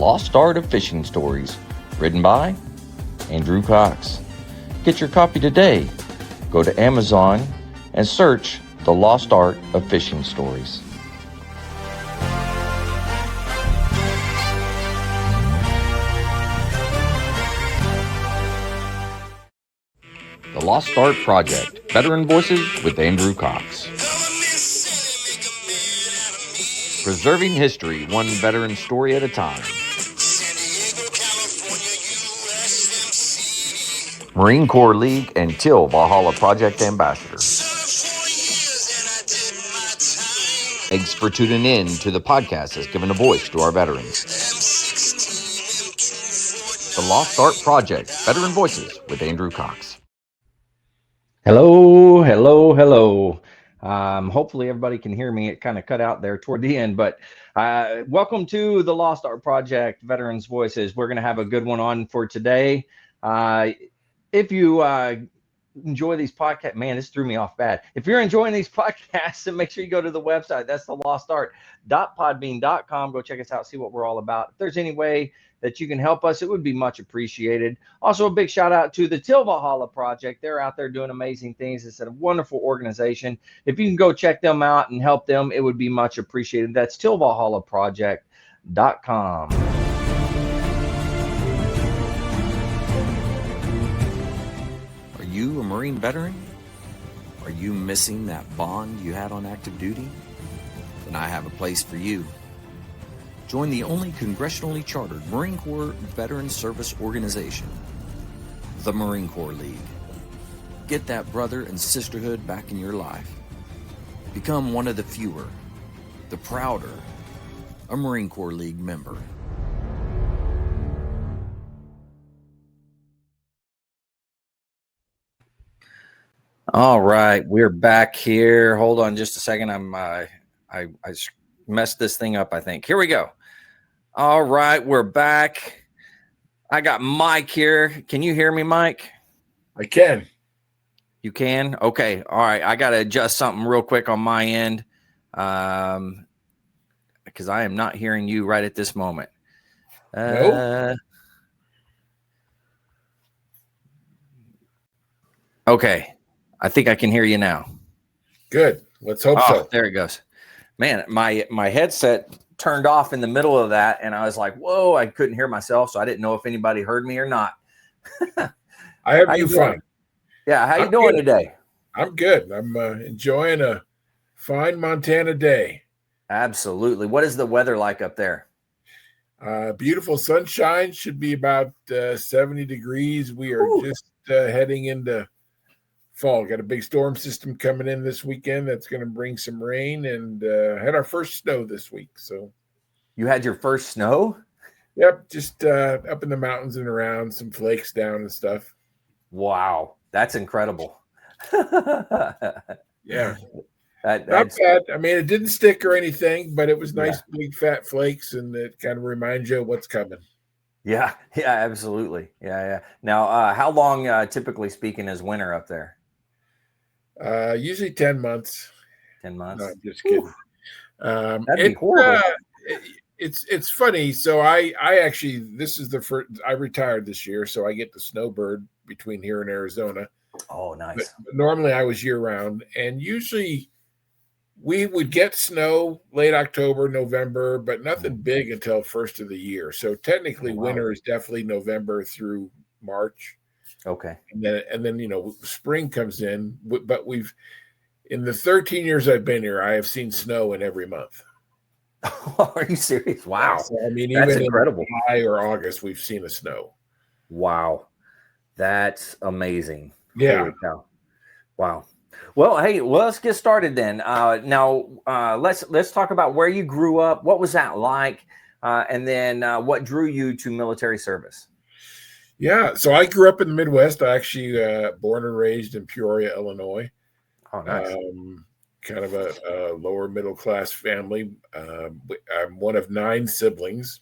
Lost Art of Fishing Stories, written by Andrew Cox. Get your copy today. Go to Amazon and search The Lost Art of Fishing Stories. The Lost Art Project, Veteran Voices with Andrew Cox. Preserving history, one veteran story at a time. Marine Corps League and Till Valhalla Project Ambassador. Thanks for tuning in to the podcast that's given a voice to our veterans. The Lost Art Project, Veteran Voices with Andrew Cox. Hello. Hopefully everybody can hear me. It kind of cut out there toward the end, but welcome to the Lost Art Project, Veterans Voices. We're going to have a good one on for today. If you enjoy these podcasts, man, this threw me off bad. If you're enjoying these podcasts, then make sure you go to the website. That's thelostart.podbean.com. Go check us out, see what we're all about. If there's any way that you can help us, it would be much appreciated. Also, a big shout out to the Till Valhalla Project. They're out there doing amazing things. It's a wonderful organization. If you can go check them out and help them, it would be much appreciated. That's tillvalhallaproject.com. Are you a Marine veteran? Are you missing that bond you had on active duty? Then I have a place for you. Join the only congressionally chartered Marine Corps Veteran Service Organization, the Marine Corps League. Get that brother and sisterhood back in your life. Become one of the fewer, the prouder, a Marine Corps League member. All right, we're back here. Hold on just a second. I messed this thing up, I think. Here we go. All right, we're back. I got Mike here. Can you hear me, Mike? I can. You can? Okay. All right. I got to adjust something real quick on my end because I am not hearing you right at this moment. No? Okay. I think I can hear you now. Good. Let's hope so. There it goes. Man, my headset turned off in the middle of that, and I was like, whoa, I couldn't hear myself, so I didn't know if anybody heard me or not. I have you fine. Yeah, how you doing today? I'm good. I'm enjoying a fine Montana day. Absolutely. What is the weather like up there? Beautiful sunshine. Should be about 70 degrees. We are just heading into fall. Got a big storm system coming in this weekend that's going to bring some rain, and had our first snow this week. So you had your first snow? Yep, just up in the mountains and around, some flakes down and stuff. Wow, that's incredible. Yeah, not bad. I mean, it didn't stick or anything, but it was nice, big fat flakes, and it kind of reminds you of what's coming. Yeah, absolutely. Yeah. Now, how long, typically speaking, is winter up there? Usually 10 months. 10 months? No, I'm just kidding. That'd be horrible. It's funny. So I actually, this is the first, I retired this year, so I get the snowbird between here and Arizona. Oh, nice. But normally I was year round, and usually we would get snow late October, November, but nothing big until first of the year. So technically winter is definitely November through March. Okay. And then spring comes in, but in the 13 years I've been here, I have seen snow in every month. Are you serious? Wow. So, I mean, that's even incredible. In July or August, we've seen a snow. Wow. That's amazing. Yeah. Holy cow. Wow. Well, hey, let's get started then. Let's talk about where you grew up. What was that like? And then what drew you to military service? Yeah, so I grew up in the Midwest. I actually born and raised in Peoria, Illinois. Oh, nice. Kind of a lower middle class family. I'm one of 9 siblings.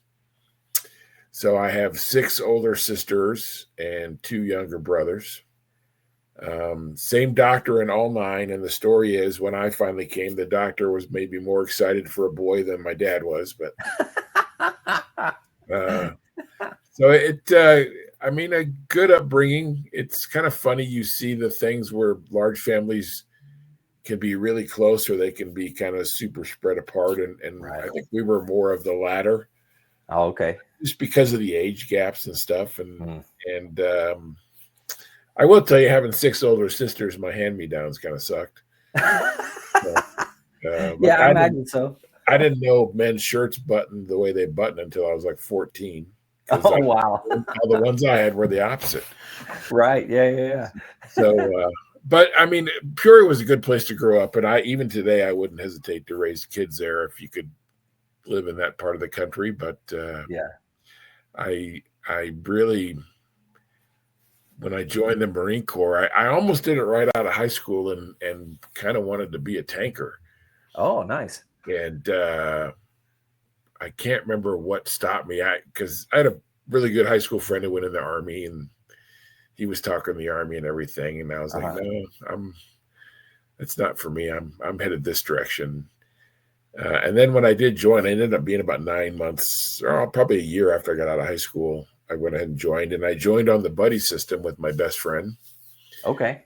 So I have 6 older sisters and 2 younger brothers. Same doctor in all 9. And the story is when I finally came, the doctor was maybe more excited for a boy than my dad was, but So I mean, a good upbringing. It's kind of funny. You see the things where large families can be really close or they can be kind of super spread apart. And Right. I think we were more of the latter. Oh, okay. Just because of the age gaps and stuff. Mm. And I will tell you, having 6 older sisters, my hand-me-downs kind of sucked. But I imagine so. I didn't know men's shirts buttoned the way they button until I was like 14. Oh, wow. All the ones I had were the opposite. Right. Yeah. So, but I mean, Peoria was a good place to grow up. And even today, I wouldn't hesitate to raise kids there if you could live in that part of the country. But I really, when I joined the Marine Corps, I almost did it right out of high school and kind of wanted to be a tanker. Oh, nice. And I can't remember what stopped me. Because I had a really good high school friend who went in the Army, and he was talking the Army and everything. And I was like, no, it's not for me. I'm headed this direction. And then when I did join, I ended up being about 9 months, or probably a year after I got out of high school. I went ahead and joined, and I joined on the buddy system with my best friend. Okay.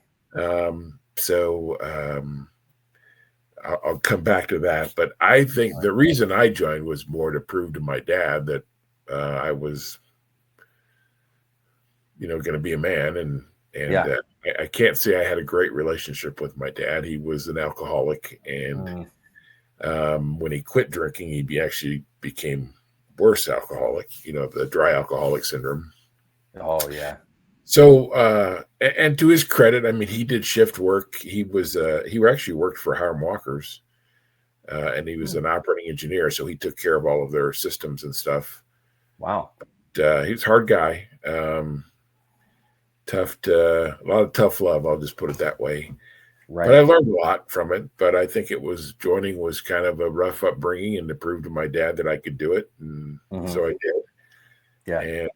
I'll come back to that. But I think the reason I joined was more to prove to my dad that I was, going to be a man. And I can't say I had a great relationship with my dad. He was an alcoholic, and when he quit drinking, he actually became worse alcoholic, the dry alcoholic syndrome. Oh, yeah. So, and to his credit, I mean, he did shift work. He actually worked for Hiram Walker's, and he was an operating engineer. So he took care of all of their systems and stuff. Wow. But, he was a hard guy. A lot of tough love. I'll just put it that way. Right. But I learned a lot from it. But I think joining was kind of a rough upbringing, and to prove to my dad that I could do it. And so I did. Yeah. And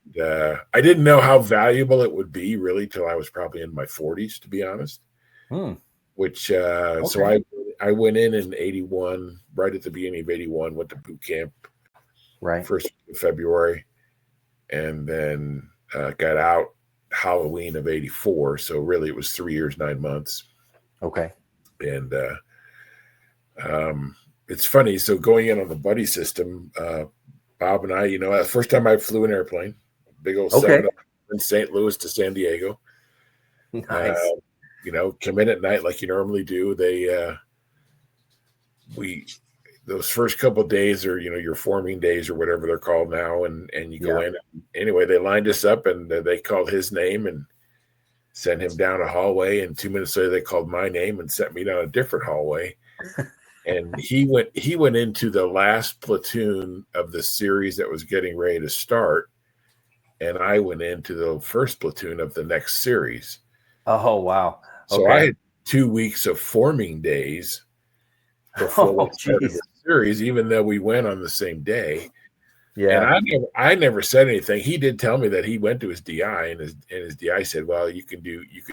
I didn't know how valuable it would be really till I was probably in my 40s, to be honest. Which so I went in 81, right at the beginning of 81, went to boot camp, right, first of February, and then got out Halloween of 84. So really, it was 3 years, 9 months. Okay. And it's funny. So going in on the buddy system. Bob and I, the first time I flew an airplane, big old 7 in St. Louis to San Diego. Nice. Come in at night like you normally do. Those first couple of days are, your forming days or whatever they're called now. And you go in. Anyway, they lined us up and they called his name and sent him down a hallway. And 2 minutes later, they called my name and sent me down a different hallway. And he went into the last platoon of the series that was getting ready to start, and I went into the first platoon of the next series. Oh, wow! Okay. So I had 2 weeks of forming days before we started the series, even though we went on the same day. Yeah, and I never said anything. He did tell me that he went to his DI, and his DI said, "Well, you can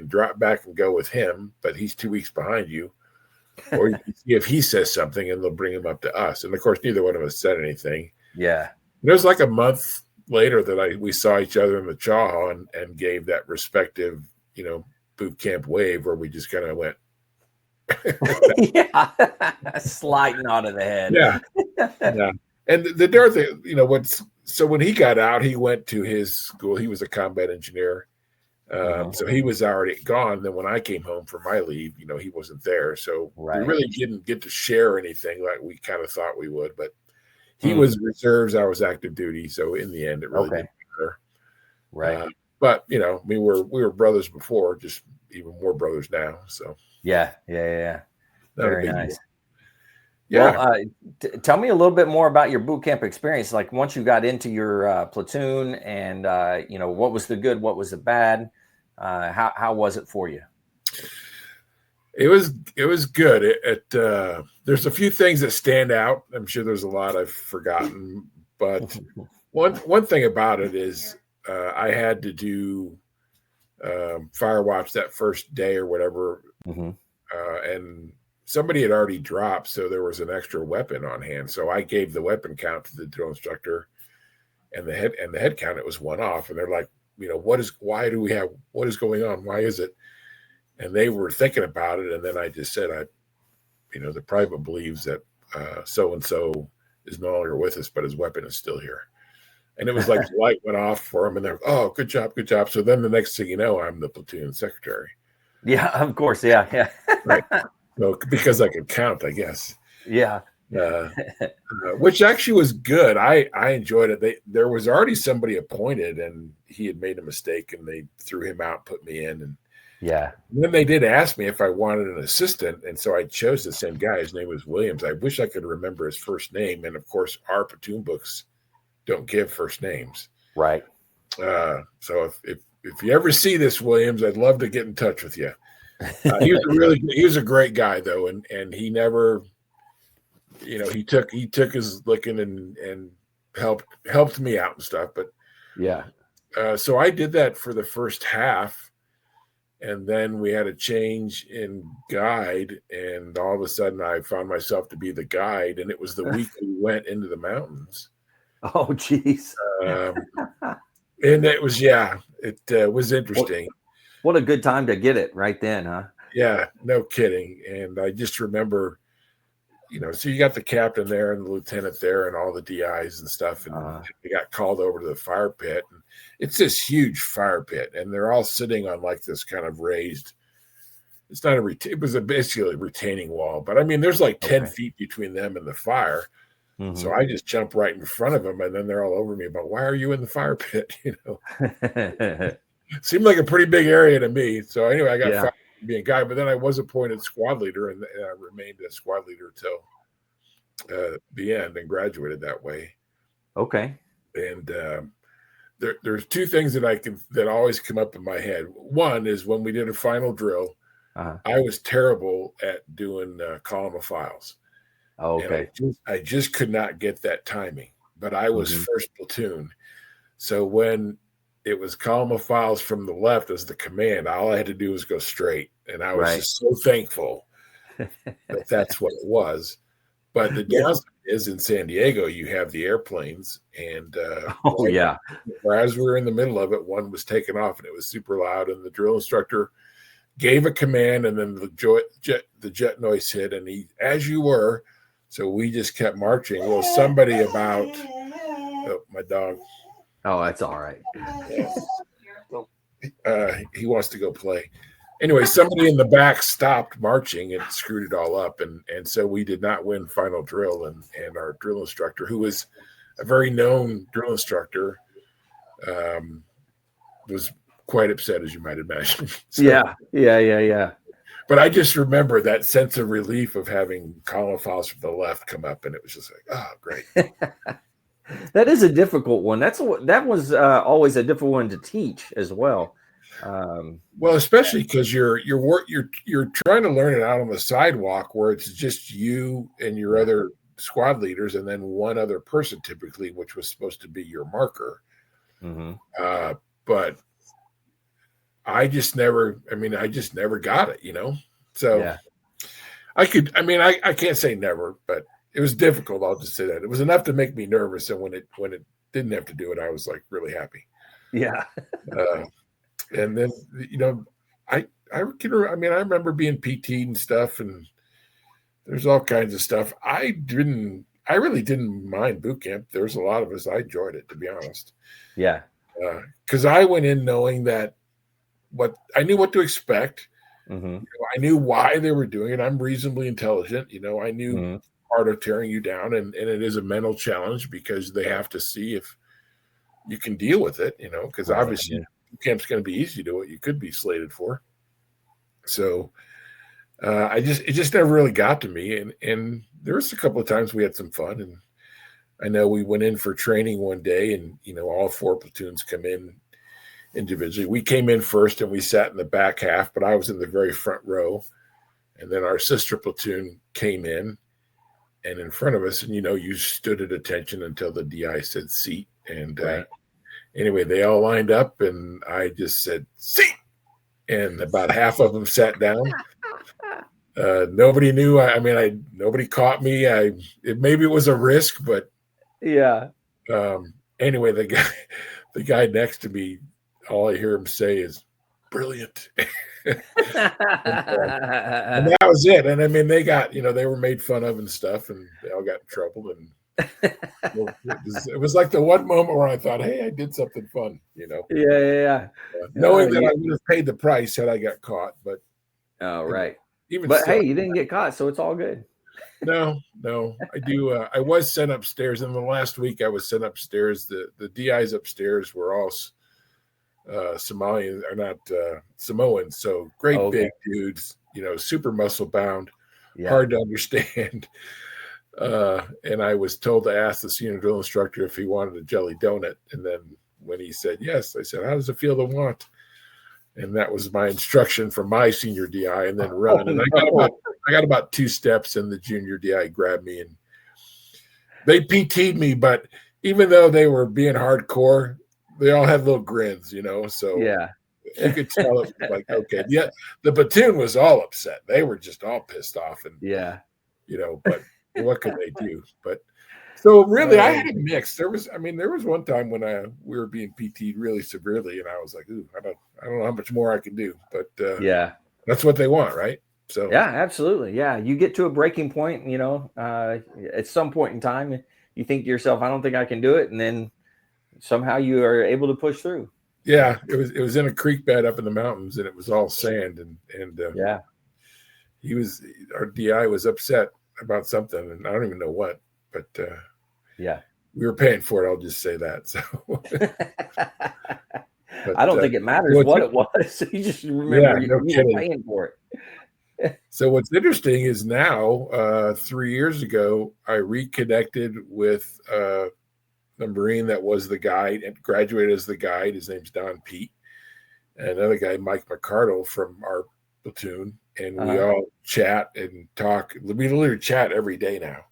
drop back and go with him, but he's 2 weeks behind you." Or you can see if he says something and they'll bring him up to us. And of course, neither one of us said anything. Yeah. It was like a month later that we saw each other in the chow hall and gave that respective, boot camp wave where we just kind of went. Slight nod of the head. Yeah. And the other thing, so when he got out, he went to his school. He was a combat engineer. So he was already gone. Then when I came home for my leave, he wasn't there. So we really didn't get to share anything like we kind of thought we would. But he was reserves, I was active duty. So in the end, it really didn't matter. Right. But we were brothers before, just even more brothers now. So yeah. Very nice. Deal. Yeah. Well, tell me a little bit more about your boot camp experience. Like once you got into your platoon, and what was the good, what was the bad? How was it for you? It was good. There's a few things that stand out. I'm sure there's a lot I've forgotten, but one thing about it is I had to do fire watch that first day or whatever, and somebody had already dropped, so there was an extra weapon on hand. So I gave the weapon count to the drill instructor, and the head count, it was one off. And they're like, what is going on? Why is it? And they were thinking about it. And then I just said, the private believes that so-and-so is no longer with us, but his weapon is still here. And it was like the light went off for him, and they're, oh, good job. So then the next thing you know, I'm the platoon secretary. Yeah, of course. Yeah. Right. So, because I could count, I guess. Yeah. Which actually was good. I enjoyed it. There was already somebody appointed, and he had made a mistake, and they threw him out, put me in, and then they did ask me if I wanted an assistant, and so I chose the same guy. His name was Williams. I wish I could remember his first name, and of course, our platoon books don't give first names. Right. So if you ever see this, Williams, I'd love to get in touch with you. He was a great guy though, and he never, he took his licking and helped me out and stuff. But so I did that for the first half, and then we had a change in guide, and all of a sudden I found myself to be the guide, and it was the week we went into the mountains. Oh, geez. And it was, it was interesting. What a good time to get it right then, huh? Yeah, no kidding. And I just remember, so you got the captain there and the lieutenant there and all the DIs and stuff. And they got called over to the fire pit. And it's this huge fire pit. And they're all sitting on like this kind of raised, it's not it was basically a retaining wall. But I mean, there's like 10 feet between them and the fire. Mm-hmm. So I just jumped right in front of them, and then they're all over me about, why are you in the fire pit? Seemed like a pretty big area to me. So anyway, I got fired from being a guy, but then I was appointed squad leader, and I remained a squad leader till the end and graduated that way. Okay. And there's two things that always come up in my head. One is when we did a final drill, I was terrible at doing column of files. Oh, okay. And I just could not get that timing, but I was first platoon. So when it was column of files from the left as the command, all I had to do was go straight. And I was just so thankful that that's what it was. But the downside is in San Diego, you have the airplanes. And as we were in the middle of it, one was taken off and it was super loud. And the drill instructor gave a command, and then the jet noise hit. And he, as you were, so we just kept marching. Well, somebody about my dog. Oh, that's all right. He wants to go play. Anyway, somebody in the back stopped marching and screwed it all up. And so we did not win final drill. And our drill instructor, who was a very known drill instructor, was quite upset, as you might imagine. So, yeah. But I just remember that sense of relief of having column files from the left come up, and it was just like, oh, great. That is a difficult one. That was always a difficult one to teach as well. Well, especially because you're trying to learn it out on the sidewalk where it's just you and your other squad leaders, and then one other person typically, which was supposed to be your marker. Mm-hmm. But I just never got it, So I can't say never, but it was difficult. I'll just say that. It was enough to make me nervous. And when it didn't have to do it, I was like really happy. Yeah. And then, I remember being PT'd and stuff, and there's all kinds of stuff. I really didn't mind boot camp. There's a lot of us. I enjoyed it, to be honest. Yeah. Because I went in knowing that I knew what to expect. Mm-hmm. I knew why they were doing it. I'm reasonably intelligent. I knew part of tearing you down, and it is a mental challenge because they have to see if you can deal with it, because obviously boot camp's going to be easy to do what you could be slated for. So it just never really got to me. And there was a couple of times we had some fun, and I know we went in for training one day, and all 4 platoons come in individually. We came in first and we sat in the back half, but I was in the very front row. And then our sister platoon came in and in front of us, and you stood at attention until the DI said seat. And anyway, they all lined up, and I just said seat, and about half of them sat down. Nobody knew. Nobody caught me. Maybe it was a risk, but Anyway, the guy next to me, all I hear him say is brilliant. And that was it. And I mean, they got, they were made fun of and stuff, and they all got in trouble. And it was like the one moment where I thought, hey, I did something fun, Yeah. knowing that I would have paid the price had I got caught. But right. But still, hey, you didn't get caught, so it's all good. No, I do. I was sent upstairs, and the last week I was sent upstairs. The DIs upstairs were all Somalians, or not Samoans, so great big dudes, super muscle bound, hard to understand. And I was told to ask the senior drill instructor if he wanted a jelly donut, and then when he said yes, I said, "How does it feel to want?" And that was my instruction from my senior DI, and then run. And I got about 2 steps, and the junior DI grabbed me, and they PT'd me. But even though they were being hardcore, they all had little grins, So you could tell it was like, okay. Yeah, the platoon was all upset. They were just all pissed off, and but what could they do? But so really, I had a mix. There was one time when we were being PT'd really severely, and I was like, "Ooh, I don't know how much more I can do." But that's what they want, right? So yeah, absolutely, yeah. You get to a breaking point, at some point in time, you think to yourself, "I don't think I can do it," and then somehow you are able to push through. Yeah, it was in a creek bed up in the mountains, and it was all sand, and our DI was upset about something, and I don't even know what, but we were paying for it. I'll just say that. So but, I don't think it matters what it was. You just remember you were paying for it. So what's interesting is now, 3 years ago, I reconnected with the Marine that was the guide and graduated as the guide. His name's Don Pete. And another guy, Mike McCardle from our platoon. And we all chat and talk. We literally chat every day now.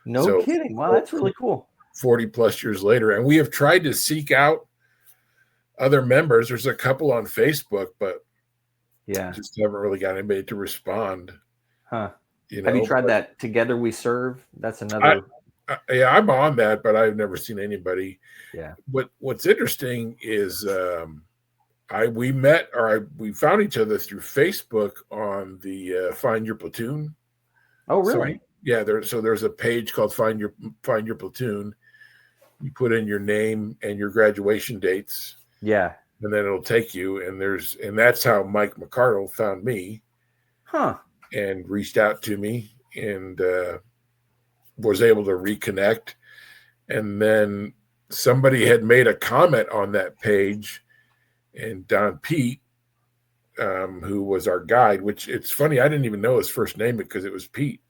No kidding. Wow, that's really cool. 40 plus years later. And we have tried to seek out other members. There's a couple on Facebook, but just haven't really got anybody to respond. Huh. Have you tried that Together We Serve? That's another. I'm on that, but I've never seen anybody. Yeah. What's interesting is we found each other through Facebook on the Find Your Platoon. Oh, really? So there's a page called Find Your Platoon. You put in your name and your graduation dates. Yeah. And then it'll take you, and that's how Mike McCardle found me. Huh. And reached out to me and was able to reconnect. And then somebody had made a comment on that page, and Don Pete, who was our guide, which it's funny, I didn't even know his first name because it was Pete,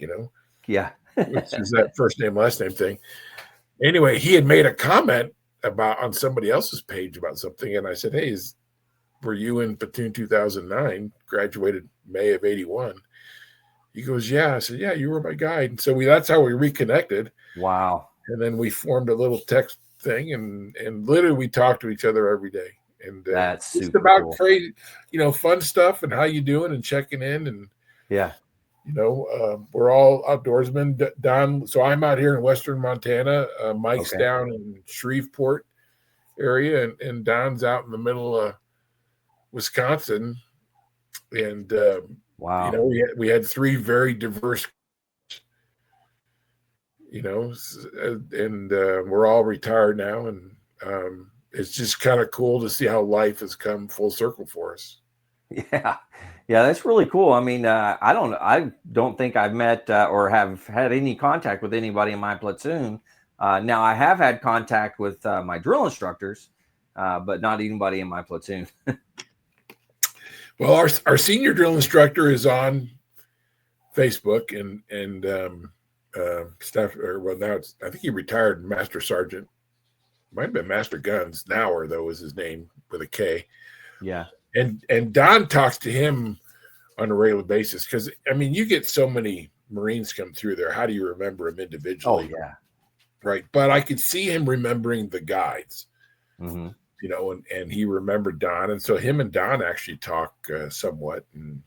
Yeah. which is that first name, last name thing. Anyway, he had made a comment on somebody else's page about something. And I said, "Hey, were you in Platoon 2009, graduated May of 81? He goes, "Yeah." I said, "Yeah, you were my guide." And so that's how we reconnected. Wow. And then we formed a little text thing, and literally we talk to each other every day. And that's it's super about cool. crazy, fun stuff and how you doing and checking in. And, we're all outdoorsmen. Don, so I'm out here in Western Montana. Mike's down in Shreveport area, and Don's out in the middle of Wisconsin. And, wow. We had 3 very diverse, and we're all retired now. And it's just kind of cool to see how life has come full circle for us. Yeah, that's really cool. I mean, I don't think I've met or have had any contact with anybody in my platoon. Now I have had contact with my drill instructors, but not anybody in my platoon. Well, our senior drill instructor is on Facebook and staff. Now I think he retired Master Sergeant. Might have been Master Guns. Nauer, though, was his name with a K. Yeah. And Don talks to him on a regular basis because, you get so many Marines come through there. How do you remember them individually? Oh, yeah. Right. But I could see him remembering the guides, mm-hmm. And he remembered Don. And so him and Don actually talk somewhat. And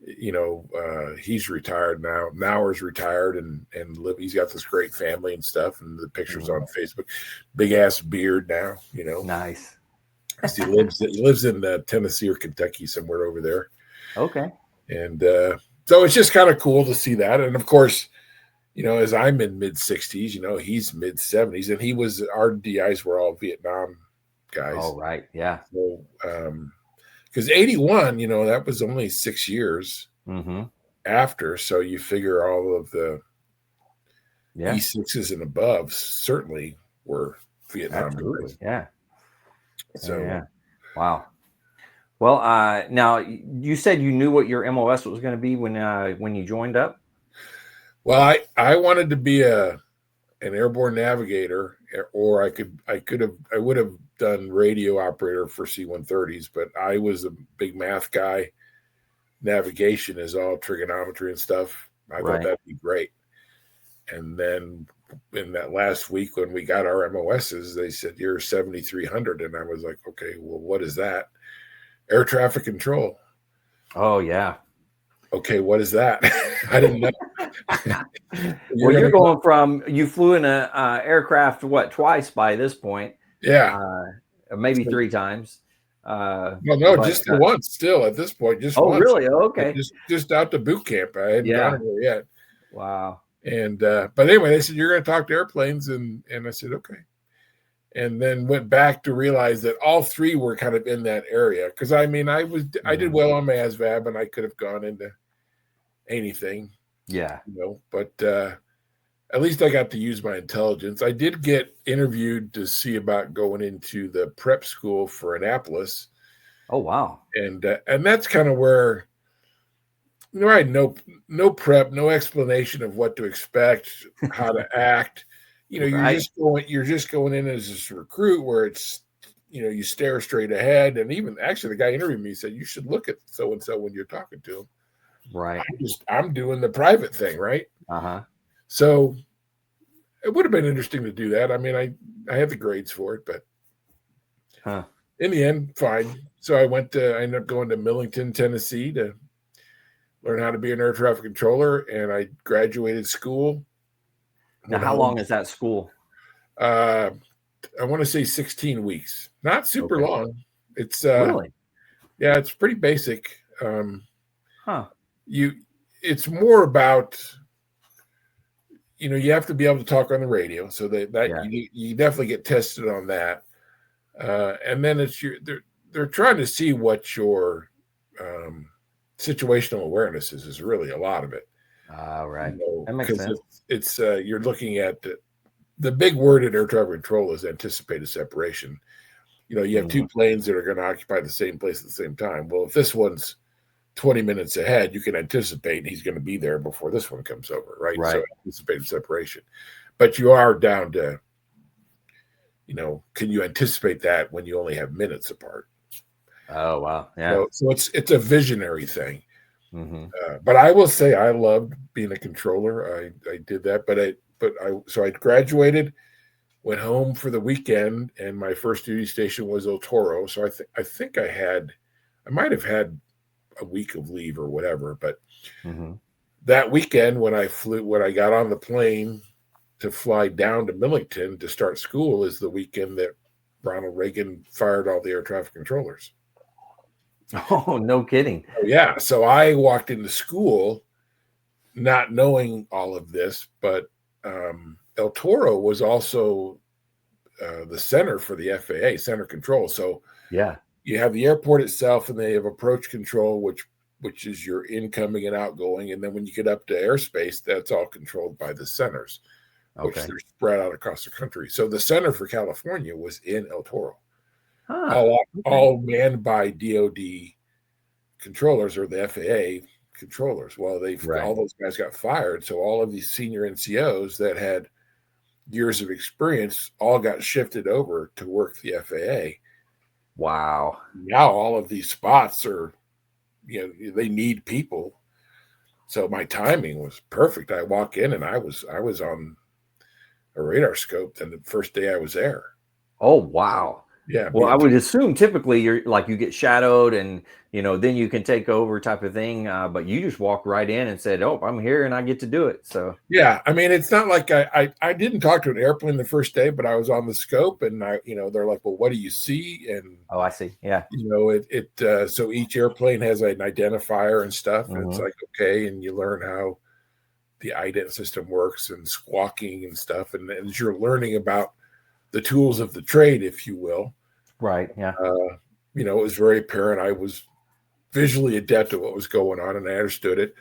he's retired now. Nauer's retired and he's got this great family and stuff. And the pictures on Facebook, big ass beard now. Nice. He lives in Tennessee or Kentucky, somewhere over there. Okay. And so it's just kind of cool to see that. And of course, as I'm in mid 60s, he's mid 70s, and our DIs were all Vietnam guys. Oh, right. Yeah. So, because 81, that was only 6 years after. So you figure all of the E6s and above certainly were Vietnam guys. Yeah. So, yeah. Wow. Well, now you said you knew what your MOS was going to be when you joined up. Well, I wanted to be an airborne navigator, or I would have done radio operator for C-130s, but I was a big math guy. Navigation is all trigonometry and stuff. I thought that'd be great. And then in that last week when we got our MOSs, they said, you're 7,300. And I was like, okay, well, what is that? Air traffic control. Oh, yeah. Okay, what is that? I didn't know. Well, you're going from, you flew in a aircraft, twice by this point? Yeah. Maybe 3 times. Just the once still at this point. Just once. Really? Okay. Just out to boot camp. I hadn't gone anywhere yet. Wow. And but anyway, they said, you're going to talk to airplanes. And I said, okay. And then went back to realize that all 3 were kind of in that area. Because I did well on my ASVAB, and I could have gone into anything. Yeah. But at least I got to use my intelligence. I did get interviewed to see about going into the prep school for Annapolis. Oh, wow. And that's kind of where, I had no prep, no explanation of what to expect, how to act. You're just going in as a recruit where it's, you stare straight ahead. And even actually the guy interviewed me said, you should look at so-and-so when you're talking to him. Right. I'm doing the private thing. Right. So it would have been interesting to do that. I mean, I had the grades for it, but in the end, fine. So I ended up going to Millington, Tennessee to learn how to be an air traffic controller. And I graduated school. Now, how long is that school? I want to say 16 weeks. Not super long. It's really? Yeah, it's pretty basic. It's more about, you have to be able to talk on the radio, so you definitely get tested on that. And then it's they're trying to see what your situational awareness is really a lot of it. Right. That makes sense. It's you're looking at the big word in air traffic control is anticipated separation. You have 2 planes that are going to occupy the same place at the same time. Well, if this one's 20 minutes ahead, you can anticipate he's going to be there before this one comes over, right? So anticipated separation. But you are down to, can you anticipate that when you only have minutes apart? Oh, wow. Yeah. So it's a visionary thing. But I will say I loved being a controller. I did that, so I graduated, went home for the weekend, and my first duty station was El Toro. So I think I might have had a week of leave or whatever. But that weekend when I got on the plane to fly down to Millington to start school is the weekend that Ronald Reagan fired all the air traffic controllers. Oh, no kidding. Yeah. So I walked into school not knowing all of this, but El Toro was also the center for the FAA, center control. So you have the airport itself, and they have approach control, which is your incoming and outgoing. And then when you get up to airspace, that's all controlled by the centers, which they're spread out across the country. So the center for California was in El Toro. All manned by DOD controllers or the FAA controllers. Well, all those guys got fired. So all of these senior NCOs that had years of experience all got shifted over to work the FAA. Wow. Now all of these spots are, they need people. So my timing was perfect. I walk in and I was on a radar scope then the first day I was there. Oh, wow. Yeah. Well, I would assume typically you're like you get shadowed and then you can take over type of thing. But you just walked right in and said, "Oh, I'm here and I get to do it." So yeah, I mean, it's not like I didn't talk to an airplane the first day, but I was on the scope and they're like, well, what do you see? And oh, I see. Yeah. So each airplane has an identifier and stuff, and it's Mhm. like, okay, and you learn how the ident system works and squawking and stuff, and as you're learning about the tools of the trade, if you will, Right. Yeah. it was very apparent I was visually adept at what was going on, and I understood it.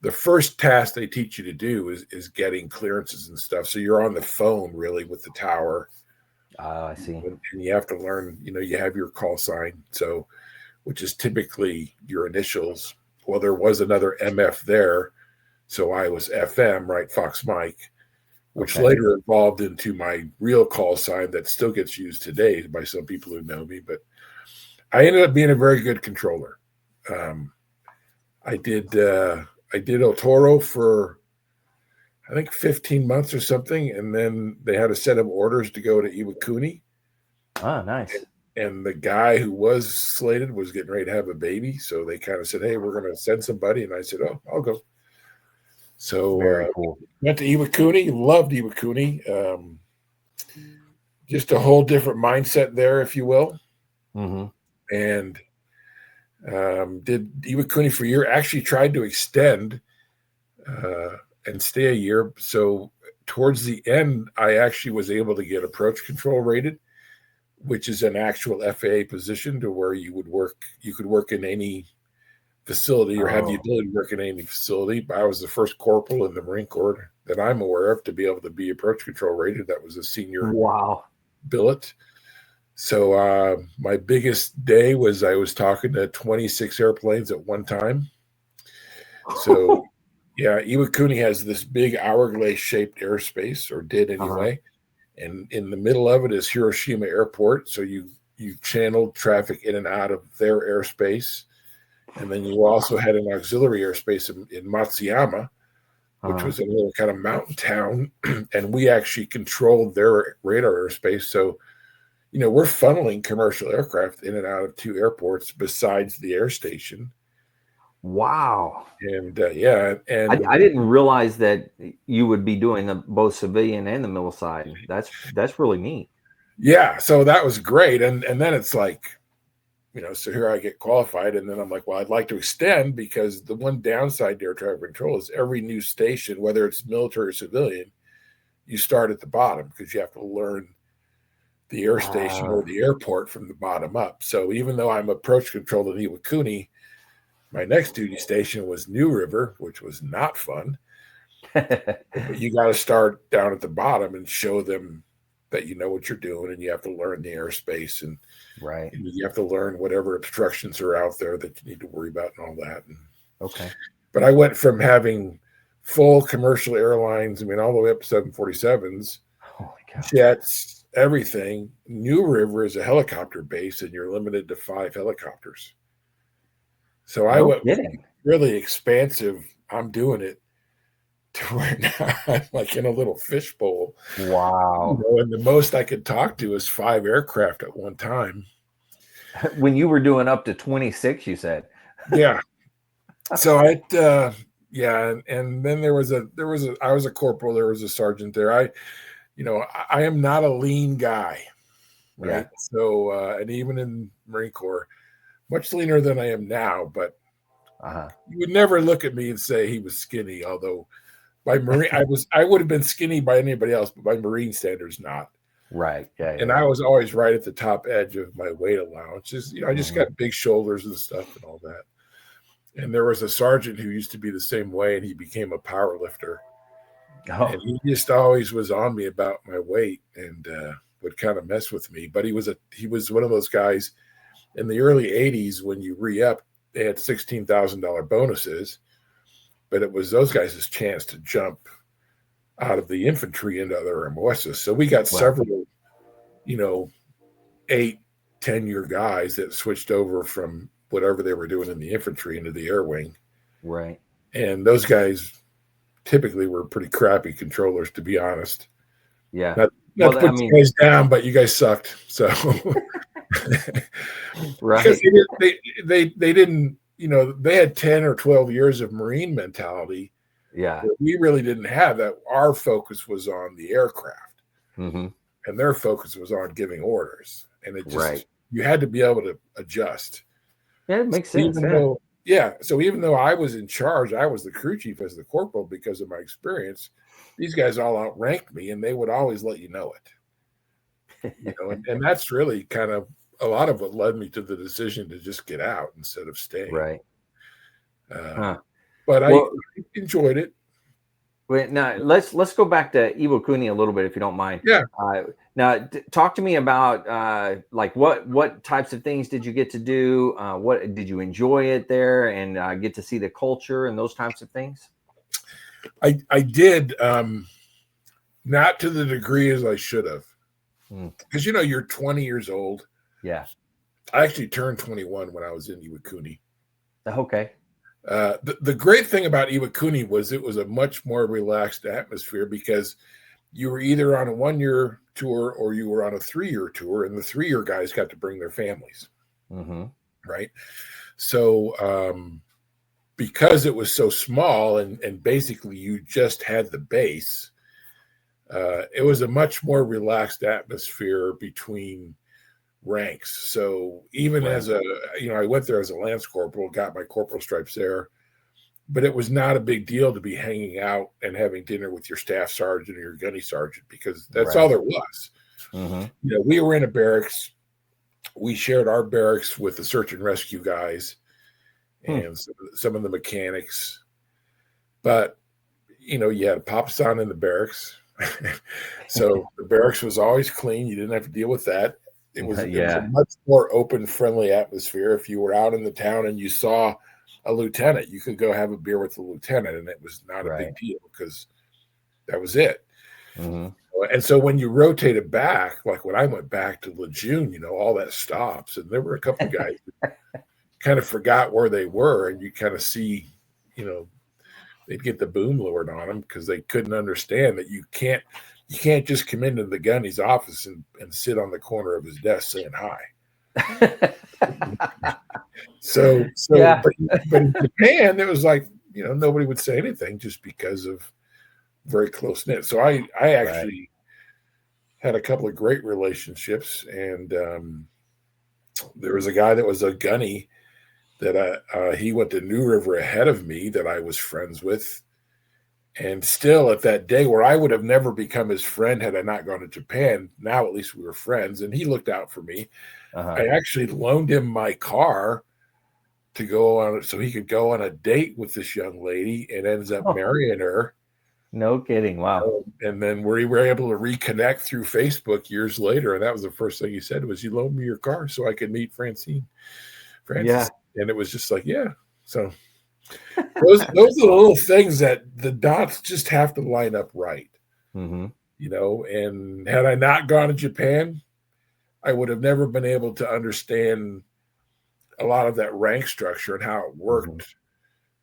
The first task they teach you to do is getting clearances and stuff. So you're on the phone really with the tower, Oh, I see. and you have to learn. You have your call sign, so which is typically your initials. Well, there was another MF there, so I was FM, right? Fox Mike, which Okay. later evolved into my real call sign that still gets used today by some people who know me. But I ended up being a very good controller. I did El Toro for I think 15 months or something, and then they had a set of orders to go to Iwakuni. Oh, nice. And the guy who was slated was getting ready to have a baby, so they kind of said, "Hey, we're going to send somebody," and I said, "Oh, I'll go." So Very cool. went to Iwakuni, loved Iwakuni. Just a whole different mindset there, if you will. Mm-hmm. And did Iwakuni for a year. Actually tried to extend and stay a year. So towards the end, I actually was able to get approach control rated, which is an actual FAA position to where you could work in any facility or have the ability to work in any facility. I was the first corporal in the Marine Corps that I'm aware of to be able to be approach control rated. That was a senior billet. So my biggest day was I was talking to 26 airplanes at one time. So yeah, Iwakuni has this big hourglass shaped airspace, or did anyway. And in the middle of it is Hiroshima Airport. So you channeled traffic in and out of their airspace. And then you also had an auxiliary airspace in Matsuyama, which was a little kind of mountain town. And we actually controlled their radar airspace. So, we're funneling commercial aircraft in and out of two airports besides the air station. Wow. And and I didn't realize that you would be doing both civilian and the mil side. That's really neat. Yeah, so that was great. And then it's like, so here I get qualified, and then I'm like, well, I'd like to extend, because the one downside to air traffic control is every new station, whether it's military or civilian, you start at the bottom because you have to learn the air station or the airport from the bottom up. So even though I'm approach control in Iwakuni, my next duty station was New River, which was not fun. But you got to start down at the bottom and show them that you know what you're doing, and you have to learn the airspace, and you have to learn whatever obstructions are out there that you need to worry about and all that. Okay. But I went from having full commercial airlines, all the way up to 747s, jets, everything. New River is a helicopter base, and you're limited to 5 helicopters. So I went really expansive. I'm doing it to where now I'm like in a little fishbowl. Wow. And the most I could talk to is 5 aircraft at one time. When you were doing up to 26, you said. Yeah. So and then I was a corporal, there was a sergeant there. I am not a lean guy. Right. Yeah. So and even in Marine Corps, much leaner than I am now, but you would never look at me and say he was skinny, although by Marine I would have been skinny by anybody else, but by Marine standards, not. Right. Yeah. And I was always right at the top edge of my weight allowance. I just got big shoulders and stuff and all that. And there was a sergeant who used to be the same way, and he became a power lifter. And he just always was on me about my weight and would kind of mess with me. But he was one of those guys in the early 80s when you re-up, they had $16,000 bonuses, but it was those guys' chance to jump out of the infantry into other MOSs. So we got several, 8, 10-year guys that switched over from whatever they were doing in the infantry into the air wing. Right. And those guys typically were pretty crappy controllers, to be honest. Yeah. Not to put you guys down, but you guys sucked. So Because Right. they didn't, they had 10 or 12 years of Marine mentality. Yeah. We really didn't have that. Our focus was on the aircraft, Mm-hmm. and their focus was on giving orders. And it Right. just, you had to be able to adjust. Yeah, it makes So sense. even though I was in charge, I was the crew chief as the corporal because of my experience. These guys all outranked me, and they would always let you know it. And that's really kind of a lot of what led me to the decision to just get out instead of staying. Right. But I enjoyed it. Wait, now let's go back to Iwakuni a little bit, if you don't mind. Yeah. Now, talk to me about like what types of things did you get to do? What did you enjoy it there, and get to see the culture and those types of things? I did, not to the degree as I should have, because you're 20 years old. Yeah. I actually turned 21 when I was in Iwakuni. Okay. The great thing about Iwakuni was it was a much more relaxed atmosphere because you were either on a 1-year tour or you were on a 3-year tour, and the 3-year guys got to bring their families. Mm-hmm. Right. So because it was so small and basically you just had the base, it was a much more relaxed atmosphere between ranks. So even as I went there as a lance corporal, got my corporal stripes there, but it was not a big deal to be hanging out and having dinner with your staff sergeant or your gunny sergeant because that's all there was. Mm-hmm. We were in a barracks. We shared our barracks with the search and rescue guys and some of the mechanics. But, you had a papasan in the barracks. So the barracks was always clean. You didn't have to deal with that. It was a much more open, friendly atmosphere. If you were out in the town and you saw a lieutenant, you could go have a beer with the lieutenant, and it was not a big deal because that was it. Mm-hmm. And so when you rotated back, like when I went back to Lejeune, all that stops, and there were a couple of guys who kind of forgot where they were, and you kind of see, they'd get the boom lowered on them because they couldn't understand that you can't just come into the gunny's office and sit on the corner of his desk saying hi. So Yeah. but in Japan, it was like, nobody would say anything just because of very close knit. So I actually had a couple of great relationships, and there was a guy that was a gunny that he went to New River ahead of me that I was friends with. And still at that day where I would have never become his friend had I not gone to Japan, now at least we were friends, and he looked out for me. I actually loaned him my car to go on so he could go on a date with this young lady and ends up marrying her. No kidding. Wow. And then we were able to reconnect through Facebook years later. And that was the first thing he said was, you loaned me your car so I could meet Francis. Yeah. And it was just like, yeah. So those are the little things that the dots just have to line up right. Mm-hmm. And had I not gone to Japan, I would have never been able to understand a lot of that rank structure and how it worked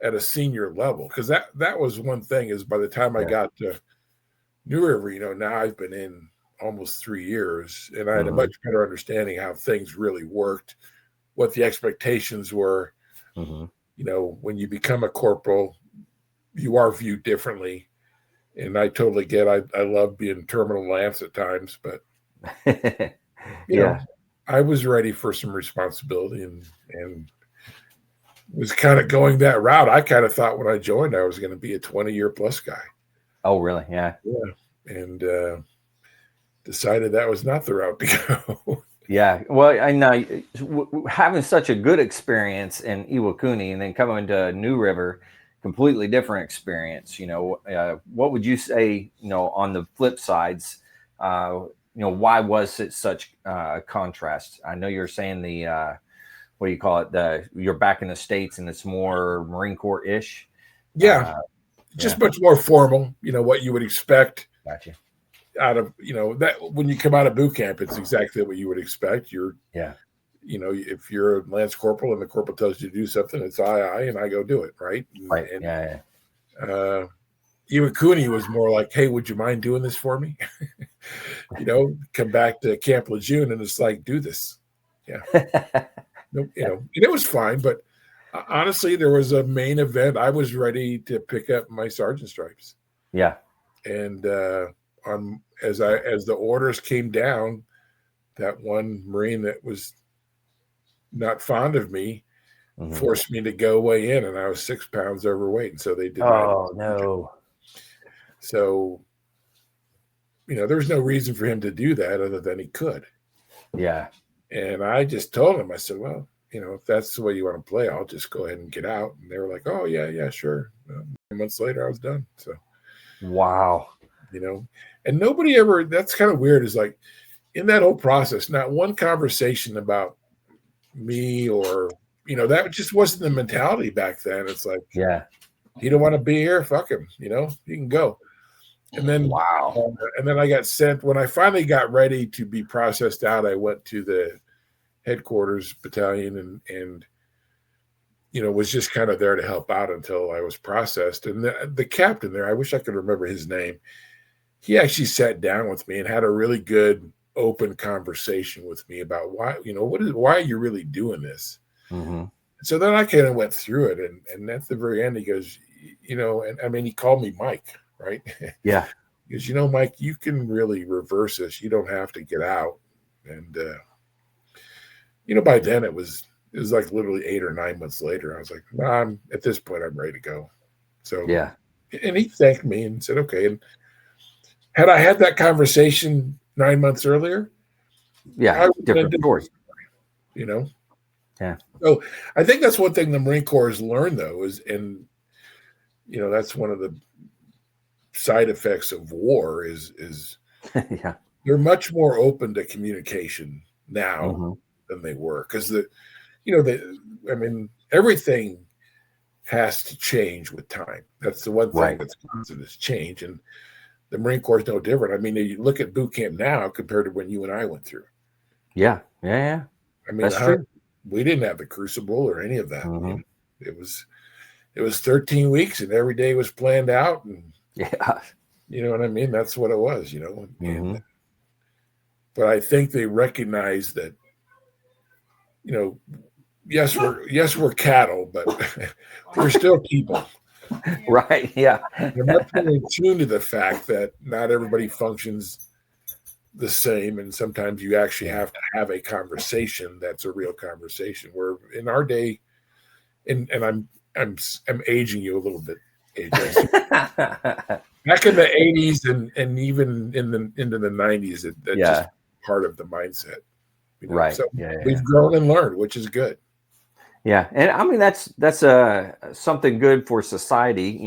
at a senior level. Because that was one thing is by the time I got to New River, now I've been in almost 3 years, and I had a much better understanding how things really worked, what the expectations were. When you become a corporal, you are viewed differently. And I totally get I love being terminal lance at times, but you know, I was ready for some responsibility and was kind of going that route. I kind of thought when I joined, I was going to be a 20-year plus guy. Oh, really? Yeah. And decided that was not the route to go. Yeah. Well, I know having such a good experience in Iwakuni and then coming to New River, completely different experience. What would you say, on the flip sides, why was it such a contrast? I know you're saying the, what do you call it? You're back in the States and it's more Marine Corps-ish. Yeah. Just much more formal, what you would expect. Gotcha. Out of, that when you come out of boot camp, it's exactly what you would expect. If you're a lance corporal and the corporal tells you to do something, it's aye, and I go do it. Right. Right. Iwakuni was more like, hey, would you mind doing this for me? Come back to Camp Lejeune and it's like, do this. Yeah. No, and it was fine, but honestly, there was a main event. I was ready to pick up my sergeant stripes. Yeah. And as the orders came down, that one Marine that was not fond of me forced me to go weigh in, and I was 6 pounds overweight, and so they denied. Oh no. So, there was no reason for him to do that other than he could. Yeah. And I just told him, I said, well, if that's the way you want to play, I'll just go ahead and get out. And they were like, oh, yeah, sure. 9 months later, I was done. So, wow. And nobody ever, that's kind of weird, is like in that whole process, not one conversation about me or, that just wasn't the mentality back then. It's like, yeah, he don't want to be here, fuck him, you can go. And then, wow. And then I got sent, when I finally got ready to be processed out, I went to the headquarters battalion and was just kind of there to help out until I was processed. And the captain there, I wish I could remember his name. He actually sat down with me and had a really good open conversation with me about why, why are you really doing this? So then I kind of went through it. And at the very end, he goes, and I mean, he called me Mike, right? Yeah. He goes, Mike, you can really reverse this. You don't have to get out. And, by then it was like literally 8 or 9 months later. I was like, at this point, I'm ready to go. So, yeah. And he thanked me and said, okay. And had I had that conversation 9 months earlier, yeah, different story. Yeah. So I think that's one thing the Marine Corps has learned, though, that's one of the side effects of war is yeah, they're much more open to communication now than they were, because everything has to change with time. That's the one thing that's constant is change, and the Marine Corps is no different. I mean, you look at boot camp now compared to when you and I went through. Yeah. I mean, that's true. We didn't have the crucible or any of that. It was 13 weeks, and every day was planned out, and yeah, you know what I mean. That's what it was, And, but I think they recognize that, yes, we're cattle, but we're still people. Right. Yeah. They're much more in tune to the fact that not everybody functions the same, and sometimes you actually have to have a conversation that's a real conversation. Where in our day, and I'm aging you a little bit, AJ. Back in the 80s and even into the 90s, that's just part of the mindset. Right. So we've grown and learned, which is good. Yeah. And I mean, that's something good for society.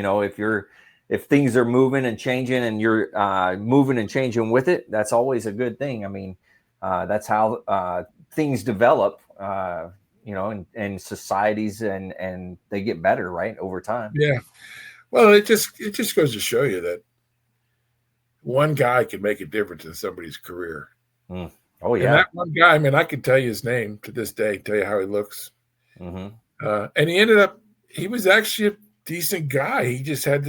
If things are moving and changing and you're moving and changing with it, that's always a good thing. I mean, that's how things develop, in societies and they get better, right, over time. Yeah. Well, it just goes to show you that one guy can make a difference in somebody's career. Oh, yeah. And that one guy, I mean, I can tell you his name to this day, tell you how he looks. And he was actually a decent guy. He just had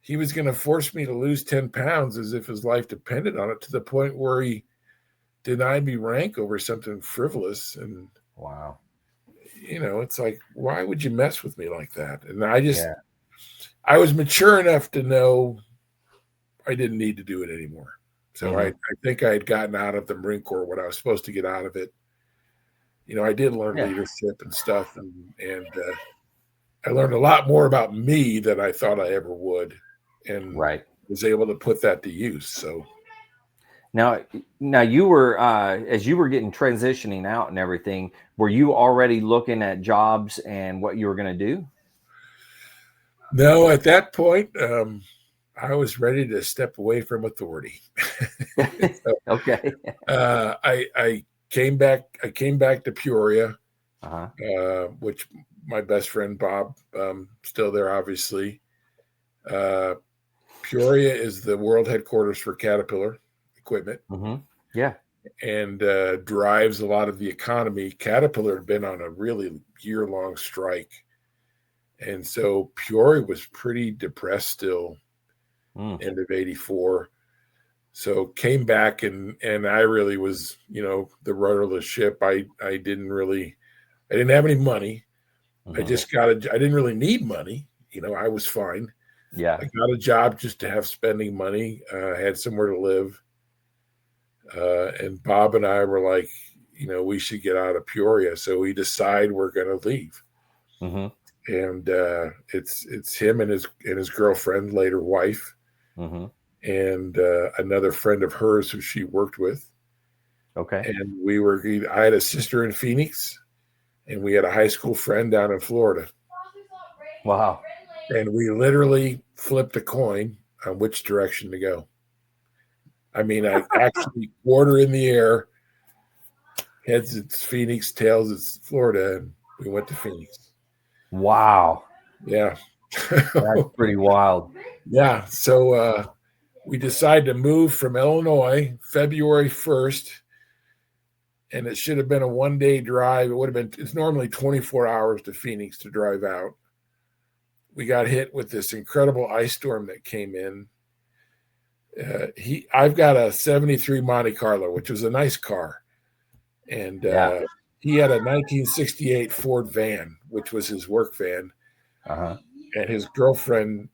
he was going to force me to lose 10 pounds as if his life depended on it, to the point where he denied me rank over something frivolous. And wow. It's like, why would you mess with me like that? And I was mature enough to know I didn't need to do it anymore. So I think I had gotten out of the Marine Corps what I was supposed to get out of it. I did learn leadership and stuff, and I learned a lot more about me than I thought I ever would, and was able to put that to use. So now you were as you were getting transitioning out and everything, were you already looking at jobs and what you were going to do? No, at that point, I was ready to step away from authority. Okay. I came back to Peoria, which my best friend Bob, still there, obviously. Peoria is the world headquarters for Caterpillar equipment. Yeah. And drives a lot of the economy. Caterpillar had been on a really year-long strike. And so Peoria was pretty depressed still, end of 84. So came back and I really was, the rudderless ship. I didn't have any money. I didn't really need money. I was fine. Yeah. I got a job just to have spending money. Had somewhere to live. And Bob and I were like, we should get out of Peoria. So we decide we're going to leave. Mm-hmm. And it's him and his girlfriend, later wife, Mm-hmm. and another friend of hers who she worked with. Okay. And I had a sister in Phoenix, and we had a high school friend down in Florida. Wow. And we literally flipped a coin on which direction to go. I mean, I actually quarter in the air, heads it's Phoenix, tails it's Florida, and we went to Phoenix. Wow. Yeah. That's pretty wild. Yeah. So we decided to move from Illinois February 1st, and it should have been a one-day drive. It's normally 24 hours to Phoenix to drive out. We got hit with this incredible ice storm that came in. I've got a 73 Monte Carlo, which was a nice car. And he had a 1968 Ford van, which was his work van. Uh-huh. And his girlfriend,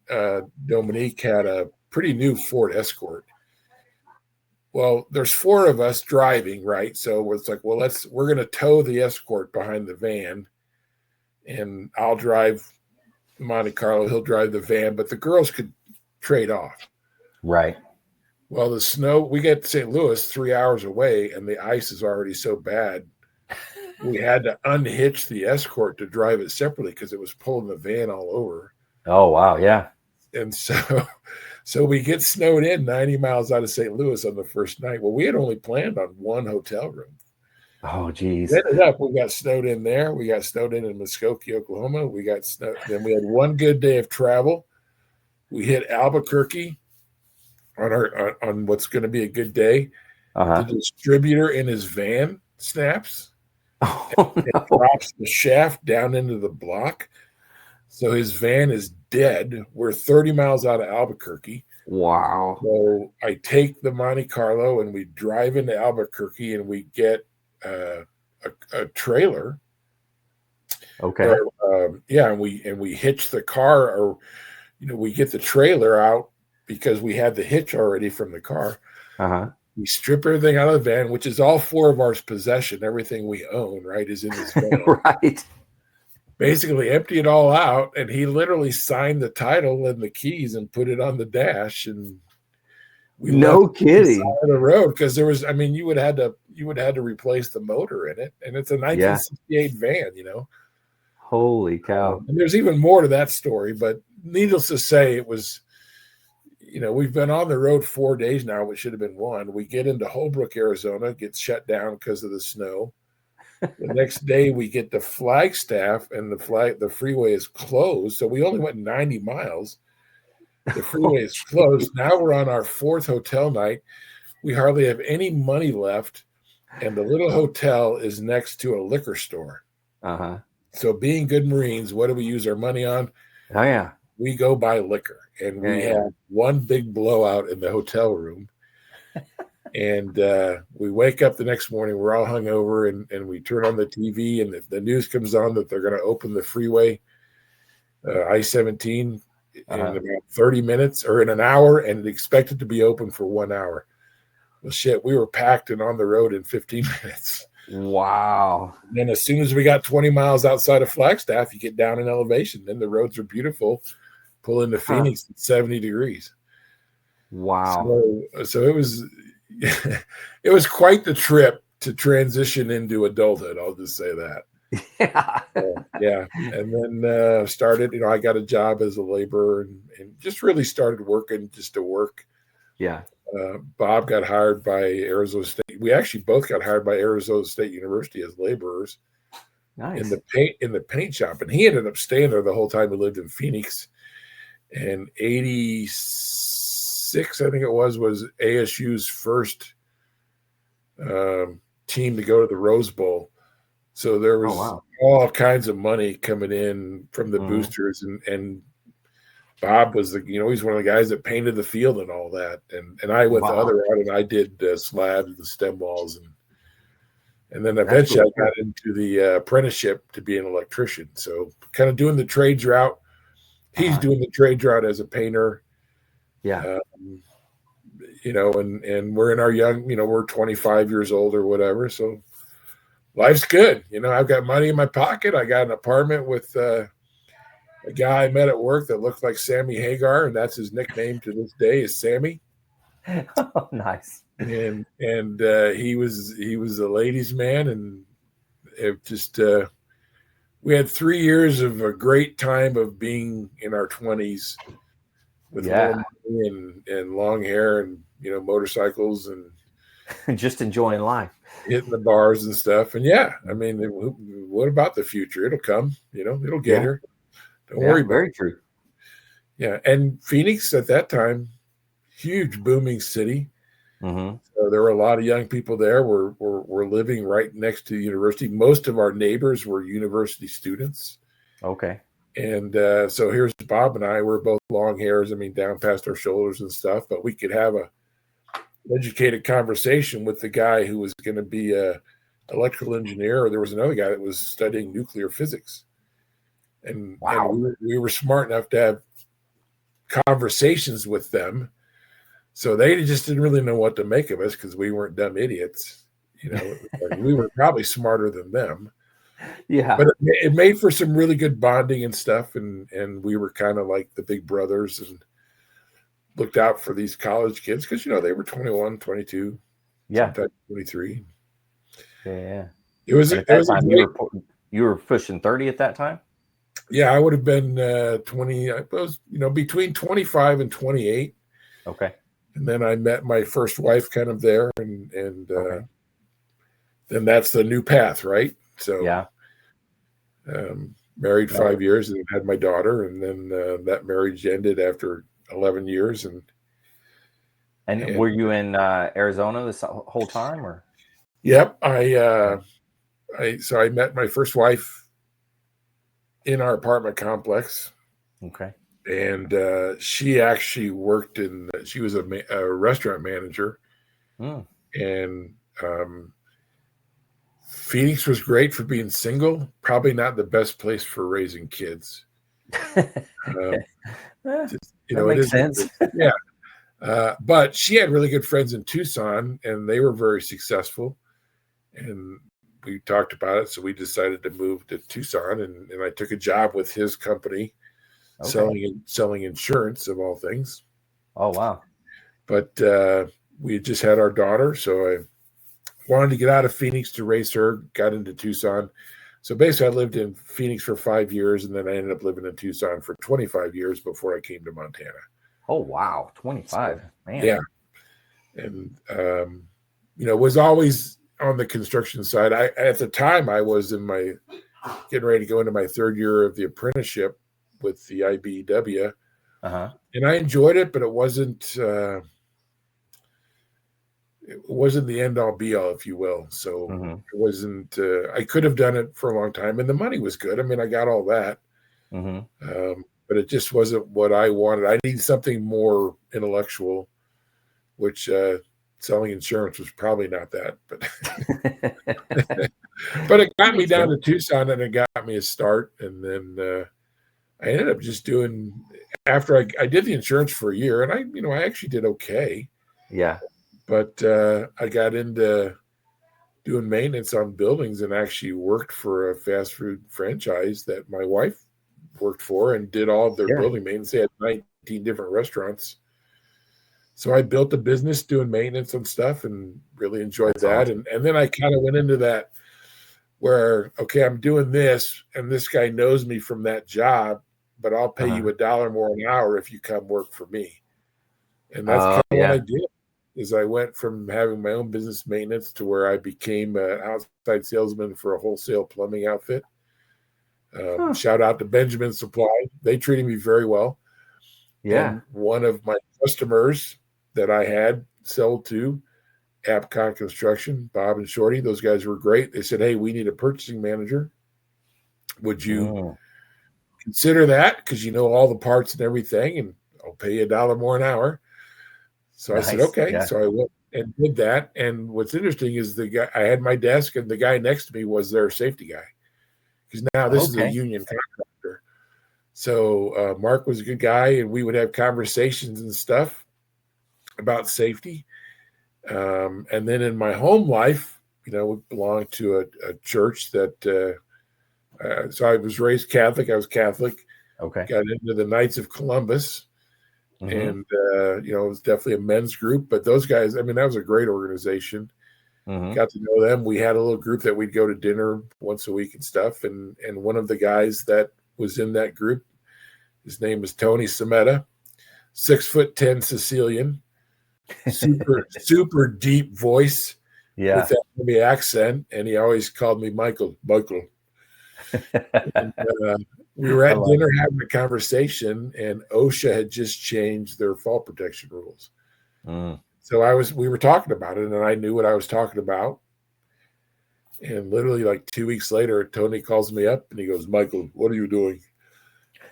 Dominique, had a pretty new Ford Escort. Well, there's four of us driving, right? So it's like, well, we're going to tow the Escort behind the van, and I'll drive Monte Carlo, he'll drive the van, but the girls could trade off. Right. Well, the snow, we get to St. Louis 3 hours away, and the ice is already so bad. We had to unhitch the Escort to drive it separately because it was pulling the van all over. Oh, wow. Yeah. And so we get snowed in 90 miles out of St. Louis on the first night. Well, we had only planned on one hotel room. Oh, geez. Ended up, we got snowed in there. We got snowed in Muskogee, Oklahoma. We got snowed. Then we had one good day of travel. We hit Albuquerque on what's going to be a good day. Uh-huh. The distributor in his van snaps. Oh, It no. drops the shaft down into the block. So his van is dead. We're 30 miles out of Albuquerque. Wow. So I take the Monte Carlo and we drive into Albuquerque, and we get a trailer. Okay. And we hitch the car, or we get the trailer out because we had the hitch already from the car. Uh-huh. We strip everything out of the van, which is all four of our possession. Everything we own, right, is in this van. Right. Basically empty it all out, and he literally signed the title and the keys and put it on the dash, and we No kidding. side of the road because there was, you would have to replace the motor in it, and it's a 1968 van, Holy cow. And there's even more to that story, but needless to say, it was, we've been on the road 4 days now, which should have been one. We get into Holbrook, Arizona, gets shut down because of the snow. The next day we get to Flagstaff, and the freeway is closed. So we only went 90 miles. The freeway is closed. Now we're on our fourth hotel night. We hardly have any money left, and the little hotel is next to a liquor store. Uh-huh. So being good Marines, what do we use our money on? Oh, yeah. We go buy liquor, and we had one big blowout in the hotel room. And we wake up the next morning, we're all hungover, and we turn on the TV, and the news comes on that they're going to open the freeway, I-17, in about 30 minutes or in an hour, and expected to be open for 1 hour. Well, shit, we were packed and on the road in 15 minutes. Wow. And then as soon as we got 20 miles outside of Flagstaff, you get down in elevation. Then the roads are beautiful. Pull into Phoenix at 70 degrees. Wow. So it was it was quite the trip to transition into adulthood. I'll just say that. Yeah. And then started, I got a job as a laborer and just really started working just to work. Yeah. Bob got hired by Arizona State. We actually both got hired by Arizona State University as laborers. Nice. in the paint shop. And he ended up staying there the whole time he lived in Phoenix. And 86, I think it was ASU's first team to go to the Rose Bowl. So there was all kinds of money coming in from the boosters, and Bob was he's one of the guys that painted the field and all that. And I went the other route, and I did slabs and stem walls. And then eventually I got into the apprenticeship to be an electrician. So kind of doing the trades route. He's doing the trades route as a painter. Yeah. And we're in our young, we're 25 years old or whatever. So life's good. I've got money in my pocket. I got an apartment with a guy I met at work that looked like Sammy Hagar, and that's his nickname to this day is Sammy. Oh, nice. And he was a ladies' man, and it just we had 3 years of a great time of being in our 20s with more money and long hair and motorcycles and just enjoying life, hitting the bars and stuff. And what about the future? It'll come. It'll get her. Don't worry about it. Very true. Yeah, and Phoenix at that time, huge booming city. Mm-hmm. So there were a lot of young people there. We're living right next to the university. Most of our neighbors were university students. Okay. And so here's Bob and I. We're both long hairs. Down past our shoulders and stuff. But we could have a educated conversation with the guy who was going to be a electrical engineer, or there was another guy that was studying nuclear physics. And we were smart enough to have conversations with them. So they just didn't really know what to make of us because we weren't dumb idiots. We were probably smarter than them. Yeah. But it made for some really good bonding and stuff. And we were kind of like the big brothers and looked out for these college kids because, they were 21, 22, sometimes 23. Yeah. It was you were pushing 30 at that time? Yeah, I would have been 20. I was, between 25 and 28. Okay. And then I met my first wife kind of there, and then that's the new path, right? So married 5 years and had my daughter, and then that marriage ended after 11 years. And were you in Arizona this whole time, or? Yep, I met my first wife in our apartment complex. Okay. And she actually worked she was a restaurant manager. And Phoenix was great for being single, probably not the best place for raising kids. That makes sense. Yeah. But she had really good friends in Tucson, and they were very successful. And we talked about it, so we decided to move to Tucson, and I took a job with his company. Okay. Selling insurance of all things. Oh, wow. But we had just had our daughter, so I wanted to get out of Phoenix to raise her, got into Tucson. So basically I lived in Phoenix for 5 years, and then I ended up living in Tucson for 25 years before I came to Montana. Oh, wow. 25. Man. Yeah. And, was always on the construction side. At the time I was getting ready to go into my third year of the apprenticeship with the IBEW. And I enjoyed it, but it wasn't the end all be all, if you will. So it wasn't, I could have done it for a long time, and the money was good. I got all that. But it just wasn't what I wanted. I needed something more intellectual, which selling insurance was probably not that, but it got me down to Tucson, and it got me a start. And then I ended up just doing, after I did the insurance for a year, and I actually did okay. Yeah. But I got into doing maintenance on buildings and actually worked for a fast food franchise that my wife worked for and did all of their building maintenance. They had 19 different restaurants. So I built a business doing maintenance and stuff and really enjoyed that. Awesome. And then I kind of went into that where, okay, I'm doing this, and this guy knows me from that job, but I'll pay you $1 more an hour if you come work for me. And that's kind of what I did. Is I went from having my own business maintenance to where I became an outside salesman for a wholesale plumbing outfit. Shout out to Benjamin Supply. They treated me very well. Yeah. And one of my customers that I had sold to, Apcon Construction, Bob and Shorty, those guys were great. They said, hey, we need a purchasing manager. Would you consider that because you know all the parts and everything, and I'll pay you $1 more an hour. So I said, Nice. okay. Yeah. So I went and did that. And what's interesting is the guy, I had my desk, and the guy next to me was their safety guy. Because now this is a union contractor. So Mark was a good guy, and we would have conversations and stuff about safety. And then in my home life, we belonged to a church that, so I was raised Catholic. I was Catholic. Okay. Got into the Knights of Columbus. Mm-hmm. And, it was definitely a men's group. But those guys, that was a great organization. Mm-hmm. Got to know them. We had a little group that we'd go to dinner once a week and stuff. And one of the guys that was in that group, his name was Tony Sameta, 6'10" Sicilian, super deep voice with that heavy accent. And he always called me Michael. And, we were at dinner having a conversation, and OSHA had just changed their fall protection rules. So we were talking about it, and I knew what I was talking about. And literally like 2 weeks later, Tony calls me up and he goes, Michael, what are you doing?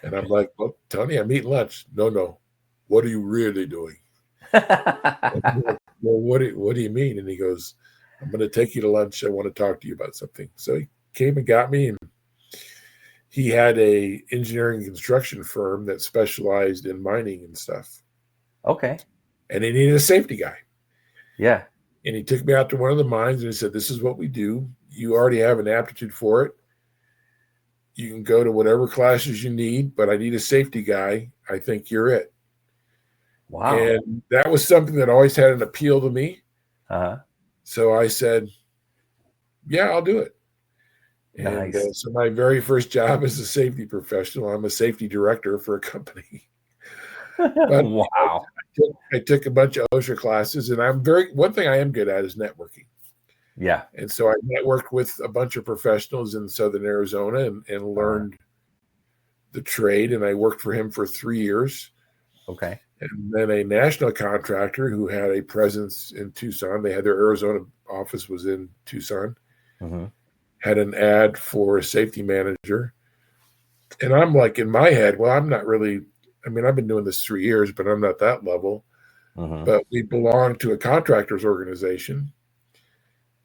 And I'm like, well, Tony, I'm eating lunch. No. What are you really doing? Like, well, what do you mean? And he goes, I'm going to take you to lunch. I want to talk to you about something. So he came and got me, and he had a engineering and construction firm that specialized in mining and stuff. Okay. And he needed a safety guy. Yeah. And he took me out to one of the mines, and he said, this is what we do. You already have an aptitude for it. You can go to whatever classes you need, but I need a safety guy. I think you're it. Wow. And that was something that always had an appeal to me. So I said, yeah, I'll do it. And nice. So my very first job as a safety professional, I'm a safety director for a company. But wow. I took a bunch of OSHA classes, and one thing I am good at is networking. Yeah. And so I networked with a bunch of professionals in Southern Arizona and learned the trade. And I worked for him for 3 years. Okay. And then a national contractor who had a presence in Tucson, they had their Arizona office was in Tucson, had an ad for a safety manager. And I'm like, in my head, well, I'm not really, I've been doing this 3 years, but I'm not that level. But we belong to a contractors organization.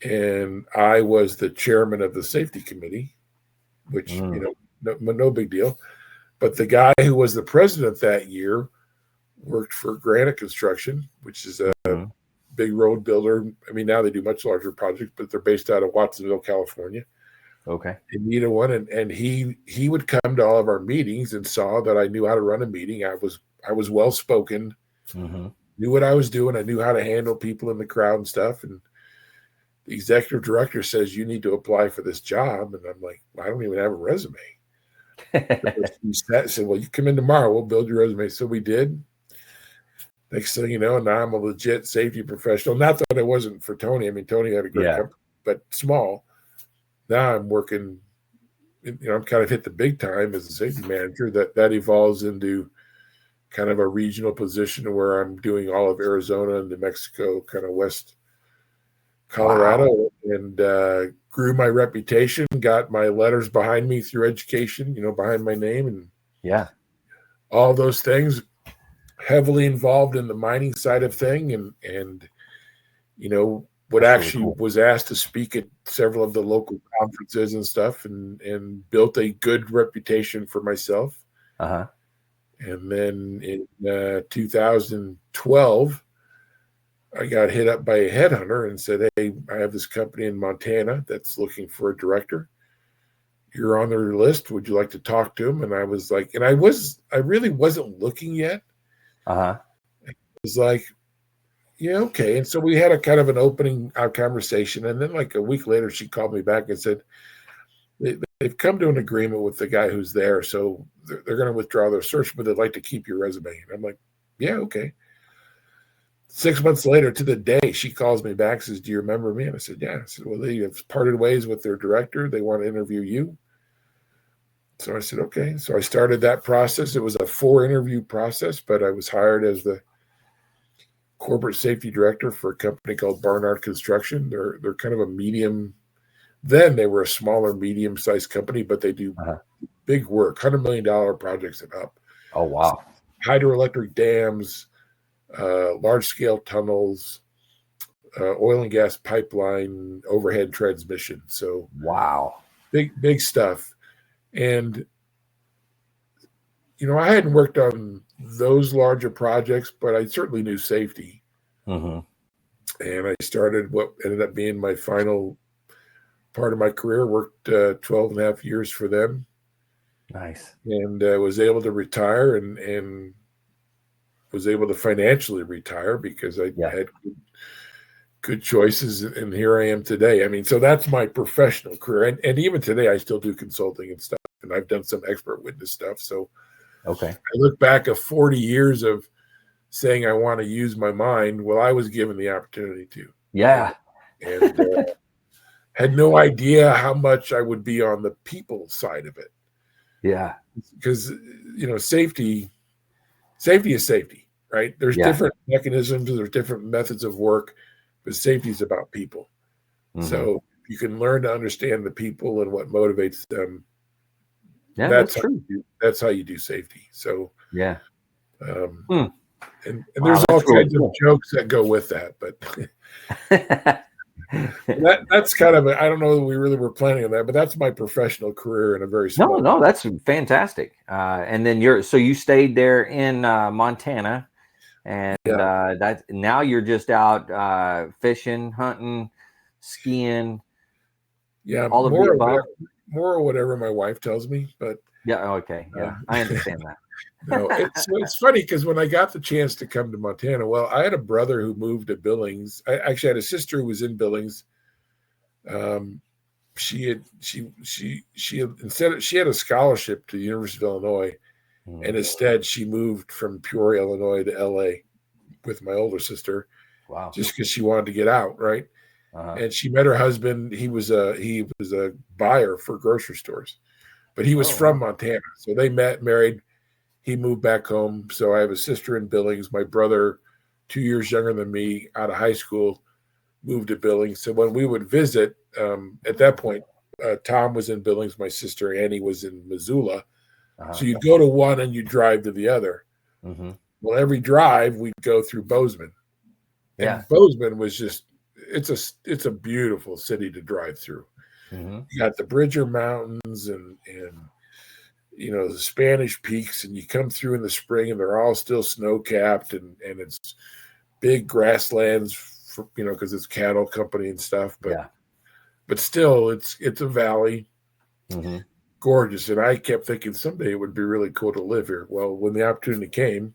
And I was the chairman of the safety committee, which, no big deal. But the guy who was the president that year worked for Granite Construction, which is a big road builder. Now they do much larger projects, but they're based out of Watsonville, California. Okay. In neither one. And he would come to all of our meetings and saw that I knew how to run a meeting. I was well-spoken, knew what I was doing. I knew how to handle people in the crowd and stuff. And the executive director says, you need to apply for this job. And I'm like, I don't even have a resume. He said, well, you come in tomorrow, we'll build your resume. So we did. Next thing you know, now I'm a legit safety professional. Not that I wasn't for Tony. Tony had a great company, but small. Now I'm working, I'm kind of hit the big time as a safety manager. That evolves into kind of a regional position where I'm doing all of Arizona and New Mexico, kind of West Colorado, and grew my reputation, got my letters behind me through education, behind my name, and all those things. Heavily involved in the mining side of thing, and was asked to speak at several of the local conferences and stuff, and built a good reputation for myself. And then in 2012, I got hit up by a headhunter and said, hey, I have this company in Montana that's looking for a director. You're on their list. Would you like to talk to him? And I was like, and I really wasn't looking yet. It was like, yeah, okay. And so we had a kind of an opening conversation. And then like a week later, she called me back and said, they've come to an agreement with the guy who's there. So they're going to withdraw their search, but they'd like to keep your resume. And I'm like, yeah, okay. 6 months later, to the day, she calls me back, says, do you remember me? And I said, yeah. I said, well, they have parted ways with their director. They want to interview you. So I said, okay. So I started that process. It was a 4-interview process, but I was hired as the corporate safety director for a company called Barnard Construction. They're kind of a medium. Then they were a smaller, medium-sized company, but they do big work, $100 million projects and up. Oh, wow. Hydroelectric dams, large-scale tunnels, oil and gas pipeline, overhead transmission. So wow, big stuff. And, I hadn't worked on those larger projects, but I certainly knew safety. Mm-hmm. And I started what ended up being my final part of my career, worked 12 and a half years for them. Nice. And was able to retire and was able to financially retire because I had good choices. And here I am today. I mean, so that's my professional career. And even today, I still do consulting and stuff. And I've done some expert witness stuff. So okay, I look back at 40 years of saying I want to use my mind. Well, I was given the opportunity to. Yeah. And had no idea how much I would be on the people side of it. Yeah. Because, safety is safety, right? There's different mechanisms, there's different methods of work, but safety is about people. Mm-hmm. So you can learn to understand the people and what motivates them. Yeah, that's true. That's how you do safety. So yeah. And there's all kinds of jokes that go with that, but that's kind of I don't know that we really were planning on that, but that's my professional career in a very small. No, that's fantastic. And then you stayed there in Montana, and that now you're just out fishing, hunting, skiing. Yeah, all of the above. More or whatever my wife tells me, but okay, I understand that. No, it's funny because when I got the chance to come to Montana, well, I had a brother who moved to Billings. I actually had a sister who was in Billings. She had a scholarship to the University of Illinois, and instead she moved from Peoria, Illinois, to LA with my older sister. Wow! Just because she wanted to get out, right? And she met her husband. He was a buyer for grocery stores, but he was from Montana, so they met, married. He moved back home. So I have a sister in Billings. My brother, 2 years younger than me, out of high school, moved to Billings. So when we would visit, at that point, Tom was in Billings. My sister Annie was in Missoula. So you'd go to one and you'd drive to the other. Mm-hmm. Well, every drive we'd go through Bozeman. And Bozeman was it's a beautiful city to drive through. Mm-hmm. You got the Bridger Mountains and the Spanish Peaks, and you come through in the spring and they're all still snow-capped and it's big grasslands because it's cattle company and stuff. But still it's a valley, gorgeous. And I kept thinking someday it would be really cool to live here. Well, when the opportunity came,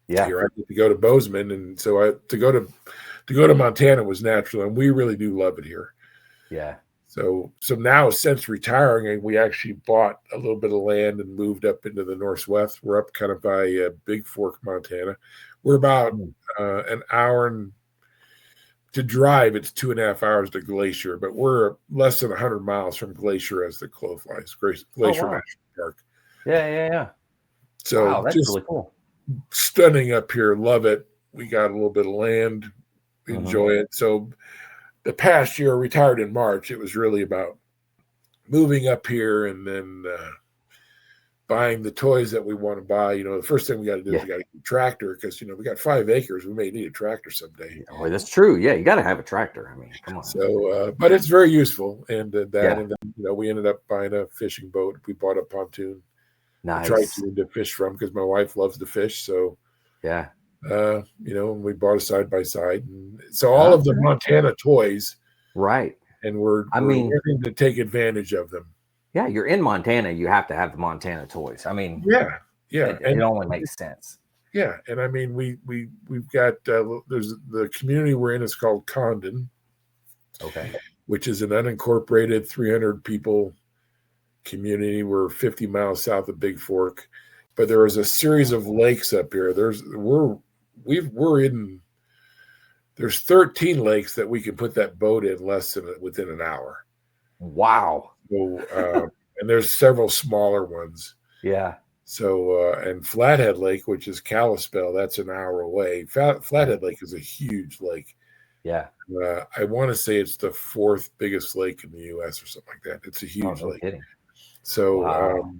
here I get to go to Bozeman. And so to go to Montana was natural, and we really do love it here. Yeah. So now, since retiring, we actually bought a little bit of land and moved up into the Northwest. We're up kind of by Big Fork, Montana. We're about an hour to drive. It's 2.5 hours to Glacier, but we're less than 100 miles from Glacier as the crow flies. Glacier National Park. Yeah. So that's just really cool. Stunning up here. Love it. We got a little bit of land. Enjoy it. So the past year, retired in March, it was really about moving up here and then buying the toys that we want to buy. The first thing we got to do is we got to get a tractor because, we got 5 acres. We may need a tractor someday. Oh, that's true. Yeah, you got to have a tractor. I mean, come on. So, but it's very useful. And and then, we ended up buying a fishing boat. We bought a pontoon. Nice. Tried to fish from because my wife loves to fish. So, and we bought a side by side. And so all of the Montana toys. Right. And we're learning to take advantage of them. Yeah, you're in Montana. You have to have the Montana toys. I mean, it only makes sense. Yeah, and I mean, we've got there's the community we're in is called Condon, which is an unincorporated 300 people community. We're 50 miles south of Big Fork, but there is a series of lakes up here. There's 13 lakes that we can put that boat in within an hour. Wow. So, and there's several smaller ones. Yeah. So, and Flathead Lake, which is Kalispell, that's an hour away. Flathead Lake is a huge lake. Yeah. I want to say it's the 4th biggest lake in the U.S. or something like that. It's a huge lake. Kidding. So, Wow.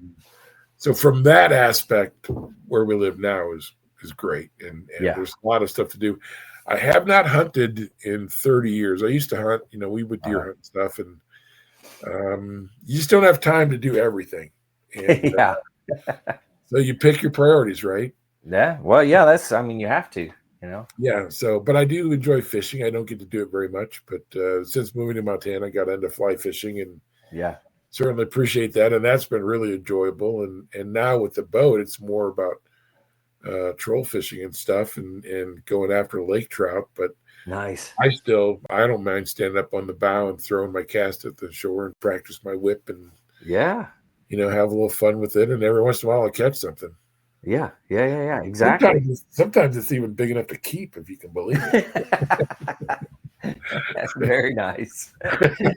so from that aspect, where we live now is great, and Yeah. there's a lot of stuff to do. I have not hunted in 30 years. I used to hunt. We would deer hunt and stuff, and you just don't have time to do everything. And Yeah. so you pick your priorities, right? Yeah. Well, yeah, I mean, you have to, Yeah. So, but I do enjoy fishing. I don't get to do it very much, but since moving to Montana, I got into fly fishing, and Yeah. certainly appreciate that. And that's been really enjoyable. And now with the boat, it's more about troll fishing and stuff, and going after lake trout. But Nice. I don't mind standing up on the bow and throwing my cast at the shore and practice my whip, and Yeah. have a little fun with it. And every once in a while, I'll catch something. Yeah. Yeah. Yeah. Yeah. Exactly. Sometimes it's even big enough to keep, if you can believe it. That's very nice.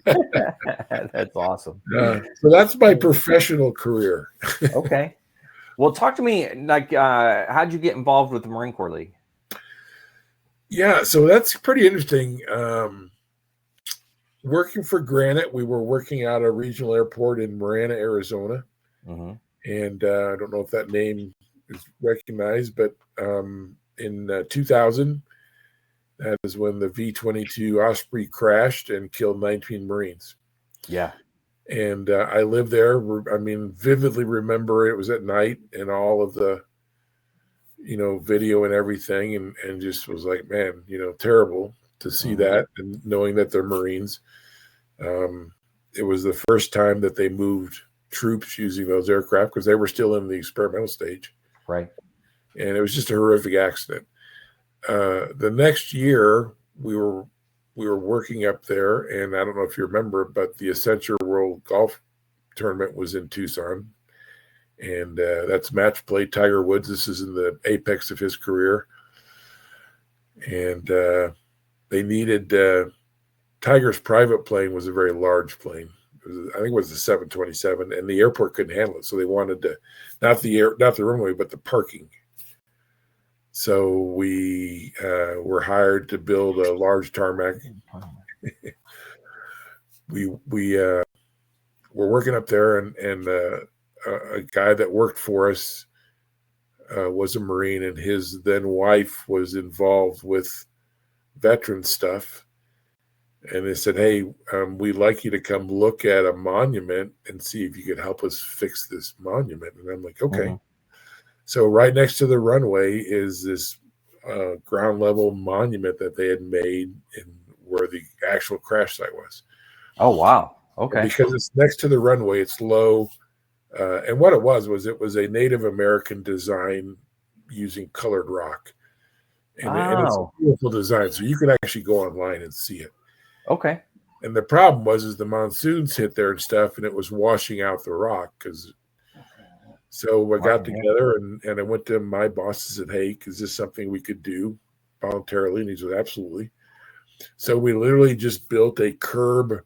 That's awesome. So that's my professional career. Okay. Well, talk to me, like, how'd you get involved with the Marine Corps League? Yeah, so that's pretty interesting. Working for Granite, we were working out of a regional airport in Marana, Arizona. Mm-hmm. And I don't know if that name is recognized, but in 2000, that is when the V-22 Osprey crashed and killed 19 Marines. Yeah. And I lived there. I mean, vividly remember it was at night, and all of the, video and everything, and just was like, man, terrible to see that, and knowing that they're Marines. It was the first time that they moved troops using those aircraft, because they were still in the experimental stage. Right. And it was just a horrific accident. The next year, we were working up there, and I don't know if you remember, but the Accenture World Golf Tournament was in Tucson, and that's match play. Tiger Woods, this is in the apex of his career, and they needed Tiger's private plane was a very large plane. I think it was the 727, and the airport couldn't handle it, so they wanted to not the runway, but the parking. So we were hired to build a large tarmac. we were working up there, and a guy that worked for us was a Marine, and his then wife was involved with veteran stuff. And they said, hey, we'd like you to come look at a monument and see if you could help us fix this monument. And I'm like, okay. Mm-hmm. So right next to the runway is this ground level monument that they had made in where the actual crash site was. Oh, wow. Okay. And because it's next to the runway, it's low. And what it was a Native American design using colored rock. And it's a beautiful design. So you could actually go online and see it. Okay. And the problem was the monsoons hit there and stuff, and it was washing out the rock. So I got together, and I went to my boss and said, hey, is this something we could do voluntarily? And he said, absolutely. So we literally just built a curb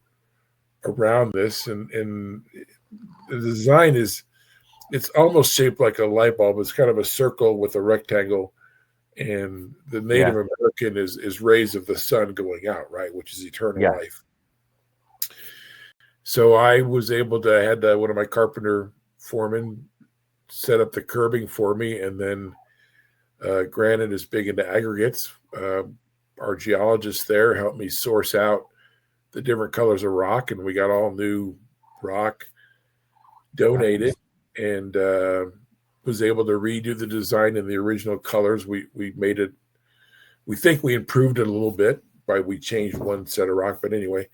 around this, and the design it's almost shaped like a light bulb. It's kind of a circle with a rectangle, and the Native American is rays of the sun going out, right, which is eternal life. So I was able to, I had one of my carpenter foremen set up the curbing for me, and then Granite is big into aggregates. Our geologist there helped me source out the different colors of rock, and we got all new rock donated, and was able to redo the design in the original colors. We made it, we think we improved it a little bit we changed one set of rock, but anyway.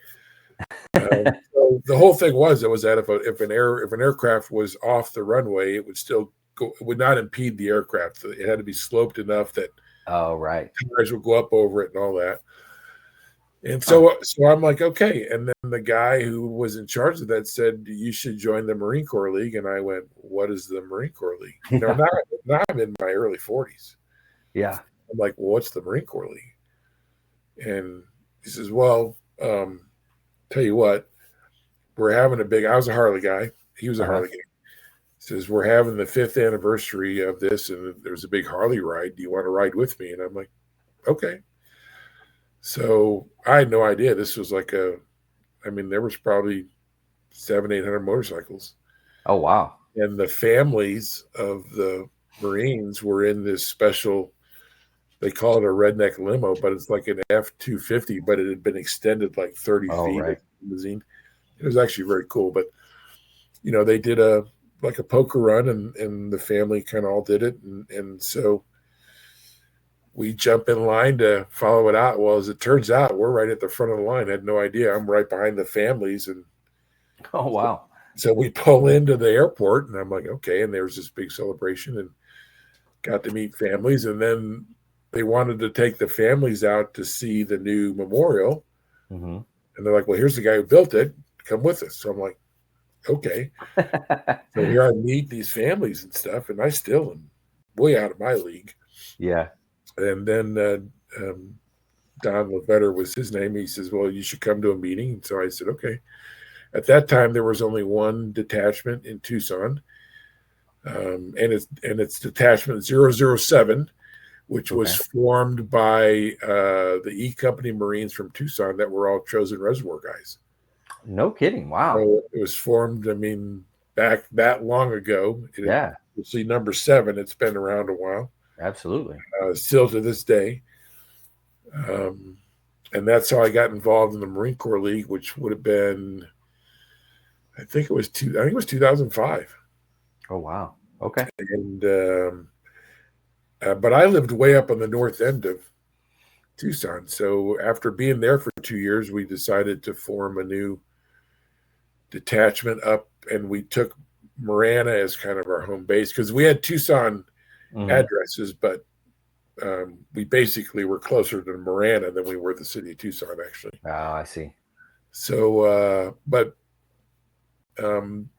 So the whole thing was that if an aircraft was off the runway, it would still go, it would not impede the aircraft. It had to be sloped enough that cars would go up over it and all that. And so I'm like, okay. And then the guy who was in charge of that said, you should join the Marine Corps League. And I went, what is the Marine Corps League? Now I'm in my early 40s. Yeah. I'm like, well, what's the Marine Corps League? And he says, well, tell you what, we're having I was a Harley guy. He was a Harley guy. He says, we're having the 5th anniversary of this, and there's a big Harley ride. Do you want to ride with me? And I'm like, okay. So I had no idea. This was like there was probably 700-800 motorcycles. Oh, wow. And the families of the Marines were in this special, they call it a redneck limo, but it's like an F-250, but it had been extended like 30 Oh, feet. right. Limousine. It was actually very cool. But, they did a poker run, and the family kind of all did it. And so we jump in line to follow it out. Well, as it turns out, we're right at the front of the line. I had no idea. I'm right behind the families. And Oh, wow. so we pull into the airport, and I'm like, okay. And there was this big celebration, and got to meet families. And then they wanted to take the families out to see the new memorial. Mm-hmm. And they're like, well, here's the guy who built it. Come with us. So I'm like, okay. So here I meet these families and stuff, and I still am way out of my league. Yeah. And then Don Levetter was his name. He says, well, you should come to a meeting. And so I said, okay. At that time, there was only one detachment in Tucson, and it's detachment 007, which was formed by the E Company Marines from Tucson that were all chosen reservoir guys. No kidding. Wow. So it was formed, back that long ago. Yeah. You'll see number 7. It's been around a while. Absolutely. Still to this day. And that's how I got involved in the Marine Corps League, which would have been, I think it was 2005. Oh, wow. Okay. And but I lived way up on the north end of Tucson. So after being there for 2 years, we decided to form a new detachment up, and we took Marana as kind of our home base because we had Tucson addresses, but we basically were closer to Marana than we were the city of Tucson, actually. Oh, I see. So, but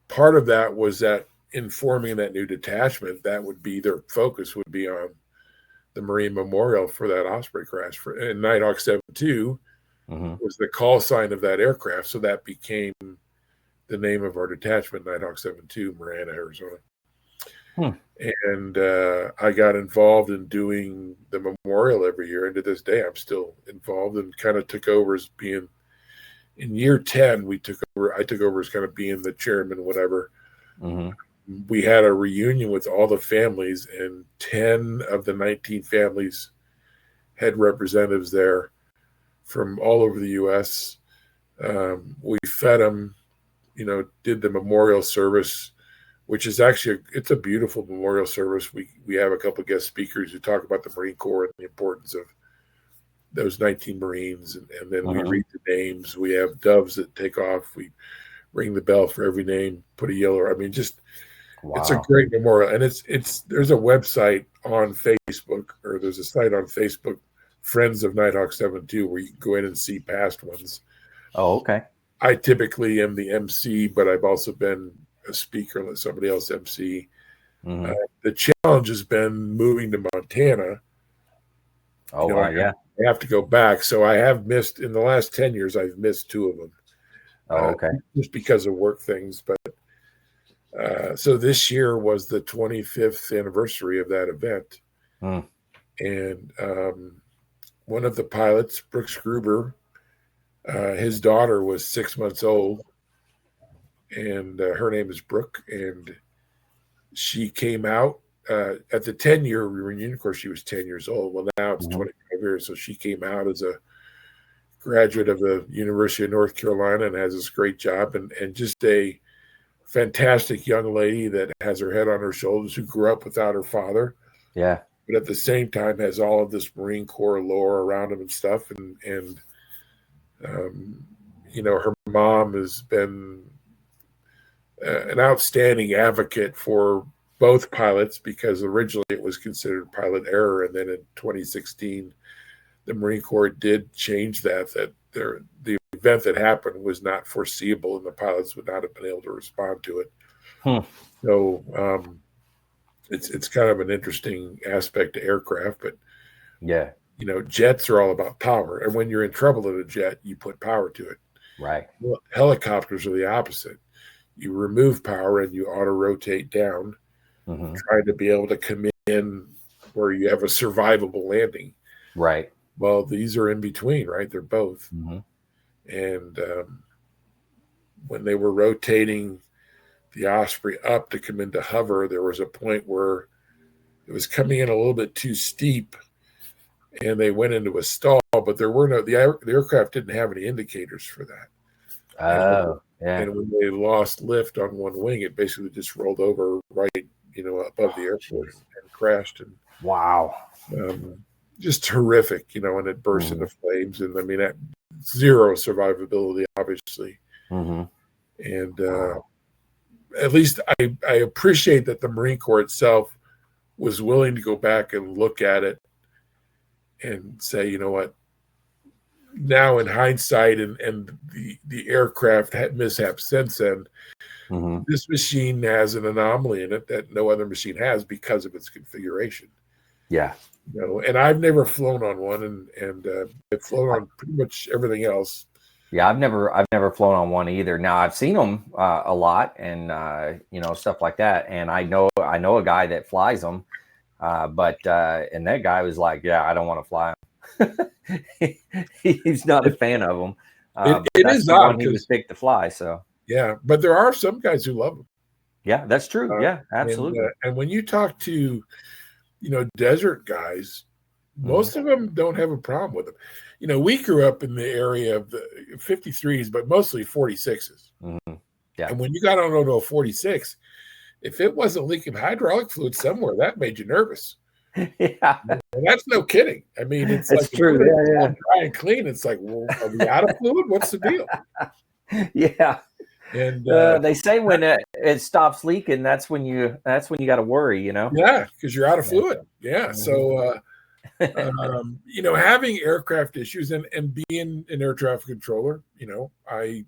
part of that was that in forming that new detachment, that would be their focus would be on the Marine Memorial for that Osprey crash. And Nighthawk 72 was the call sign of that aircraft, so that became the name of our detachment, Nighthawk 72, Marana, Arizona. And I got involved in doing the memorial every year. And to this day, I'm still involved, and kind of took over as being, in year 10, I took over as kind of being the chairman, whatever. We had a reunion with all the families, and 10 of the 19 families had representatives there from all over the U.S. We fed them, did the memorial service, which is actually, it's a beautiful memorial service. We have a couple of guest speakers who talk about the Marine Corps and the importance of those 19 Marines. And then we read the names. We have doves that take off. We ring the bell for every name, put a yellow. It's a great memorial. And there's a website on Facebook, or there's a site on Facebook, Friends of Nighthawk 72, where you can go in and see past ones. Oh, okay. I typically am the MC, but I've also been a speaker, let somebody else MC. The challenge has been moving to Montana. Yeah. I have to go back. So I have missed, in the last 10 years, I've missed 2 of them. Just because of work things. But so this year was the 25th anniversary of that event. And one of the pilots, Brooks Gruber, his daughter was 6 months old, and her name is Brooke, and she came out at the 10-year reunion. Of course, she was 10 years old. Well, now it's 25 years, so she came out as a graduate of the University of North Carolina and has this great job, and just a fantastic young lady that has her head on her shoulders, who grew up without her father. Yeah. But at the same time has all of this Marine Corps lore around him and stuff. And her mom has been an outstanding advocate for both pilots, because originally it was considered pilot error. And then in 2016, the Marine Corps did change that the event that happened was not foreseeable, and the pilots would not have been able to respond to it. So it's kind of an interesting aspect to aircraft, but yeah, jets are all about power. And when you're in trouble in a jet, you put power to it. Right. Well, helicopters are the opposite. You remove power and you auto rotate down, trying to be able to come in where you have a survivable landing. Right. Well, these are in between, right? They're both. And when they were rotating the Osprey up to come into hover, there was a point where it was coming in a little bit too steep, and they went into a stall. But there were no the aircraft didn't have any indicators for that. Oh, yeah. And when they lost lift on one wing, it basically just rolled over right, above the airport and crashed. And wow, just horrific, and it burst into flames. And I mean, that zero survivability, obviously. And at least I appreciate that the Marine Corps itself was willing to go back and look at it and say, you know what, now in hindsight and the aircraft had mishaps since then, this machine has an anomaly in it that no other machine has because of its configuration. Yeah. And I've never flown on one, and I've flown on pretty much everything else. Yeah, I've never flown on one either. Now I've seen them a lot, and stuff like that. And I know a guy that flies them, but and that guy was like, "Yeah, I don't want to fly them." He's not a fan of them. It is the odd one he was picked to fly. So yeah, but there are some guys who love them. Yeah, that's true. Yeah, absolutely. And when you talk to desert guys, most of them don't have a problem with them. We grew up in the area of the 53s, but mostly 46s. Yeah. And when you got on a 46, if it wasn't leaking hydraulic fluid somewhere, that made you nervous. Yeah. And that's no kidding. I mean, it's like true. Yeah. Dry and clean. It's like, well, are we out of fluid? What's the deal? Yeah. And they say when it stops leaking, that's when you got to worry, Yeah, because you're out of fluid. Yeah. So having aircraft issues and being an air traffic controller, I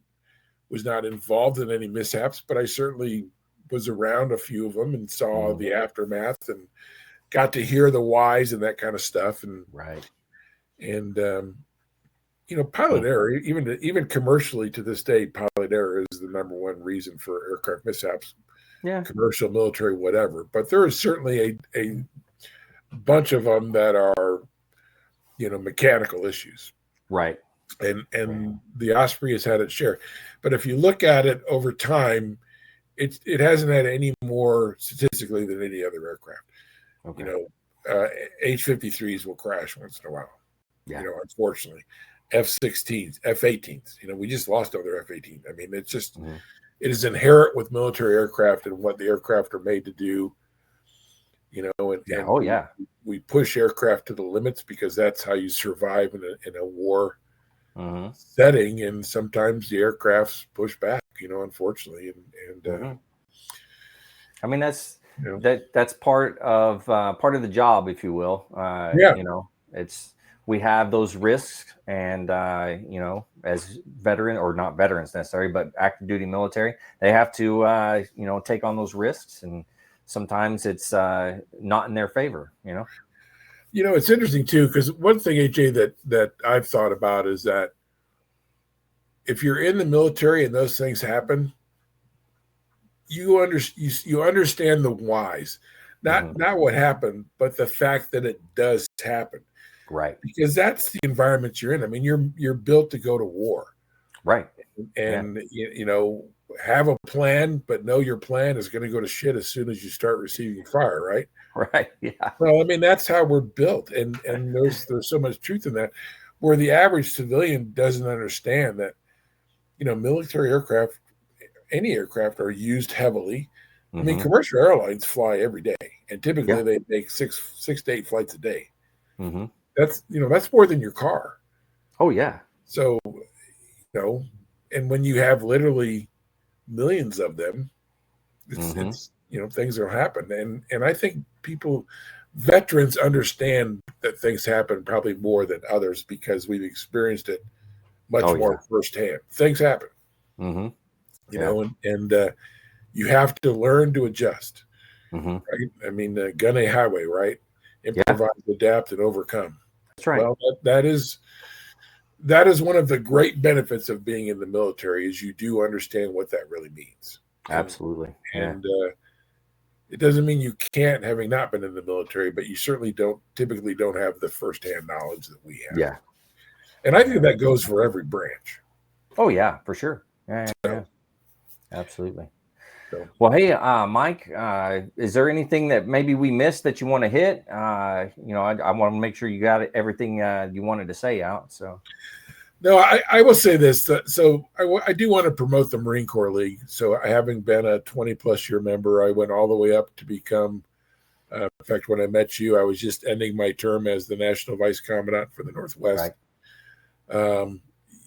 was not involved in any mishaps, but I certainly was around a few of them and saw the aftermath and got to hear the whys and that kind of stuff. And pilot error, even commercially to this day, pilot error is the number one reason for aircraft mishaps. Yeah, commercial, military, whatever. But there is certainly a bunch of them that are, mechanical issues. Right. And the Osprey has had its share. But if you look at it over time, it hasn't had any more statistically than any other aircraft. Okay. H-53s will crash once in a while. Yeah. Unfortunately. F-16s, F-18s. We just lost another F-18. I mean, it's just it is inherent with military aircraft and what the aircraft are made to do. We push aircraft to the limits because that's how you survive in a war setting. And sometimes the aircrafts push back, unfortunately. And I mean, that's part of the job, if you will. We have those risks, and as veteran or not veterans necessarily, but active duty military, they have to take on those risks, and sometimes it's not in their favor. It's interesting too, because one thing, AJ, that I've thought about is that if you're in the military and those things happen, you understand the whys, not what happened, but the fact that it does happen. Right. Because that's the environment you're in. I mean, you're built to go to war. Right. And have a plan, but know your plan is going to go to shit as soon as you start receiving fire, right? Right. Yeah. Well, I mean, that's how we're built. And there's so much truth in that, where the average civilian doesn't understand that, military aircraft, any aircraft, are used heavily. I mean, commercial airlines fly every day, and typically they make six to 8 flights a day. That's more than your car. Oh yeah. So, and when you have literally millions of them, it's things will happen. And I think veterans understand that things happen probably more than others because we've experienced it much more firsthand. Things happen, and you have to learn to adjust. Right? I mean, gun a highway, right? Improvise, adapt, and overcome. That's right. Well, that is one of the great benefits of being in the military, is you do understand what that really means. Absolutely. And it doesn't mean you can't, having not been in the military, but you certainly typically don't have the firsthand knowledge that we have. Yeah. And I think that goes for every branch. Oh yeah, for sure. Yeah. Absolutely. So, Well, hey, Mike, is there anything that maybe we missed that you want to hit? I want to make sure you got everything you wanted to say out. So, no, I will say this. So I do want to promote the Marine Corps League. So having been a 20-plus year member, I went all the way up to become, in fact, when I met you, I was just ending my term as the National Vice Commandant for the Northwest. right.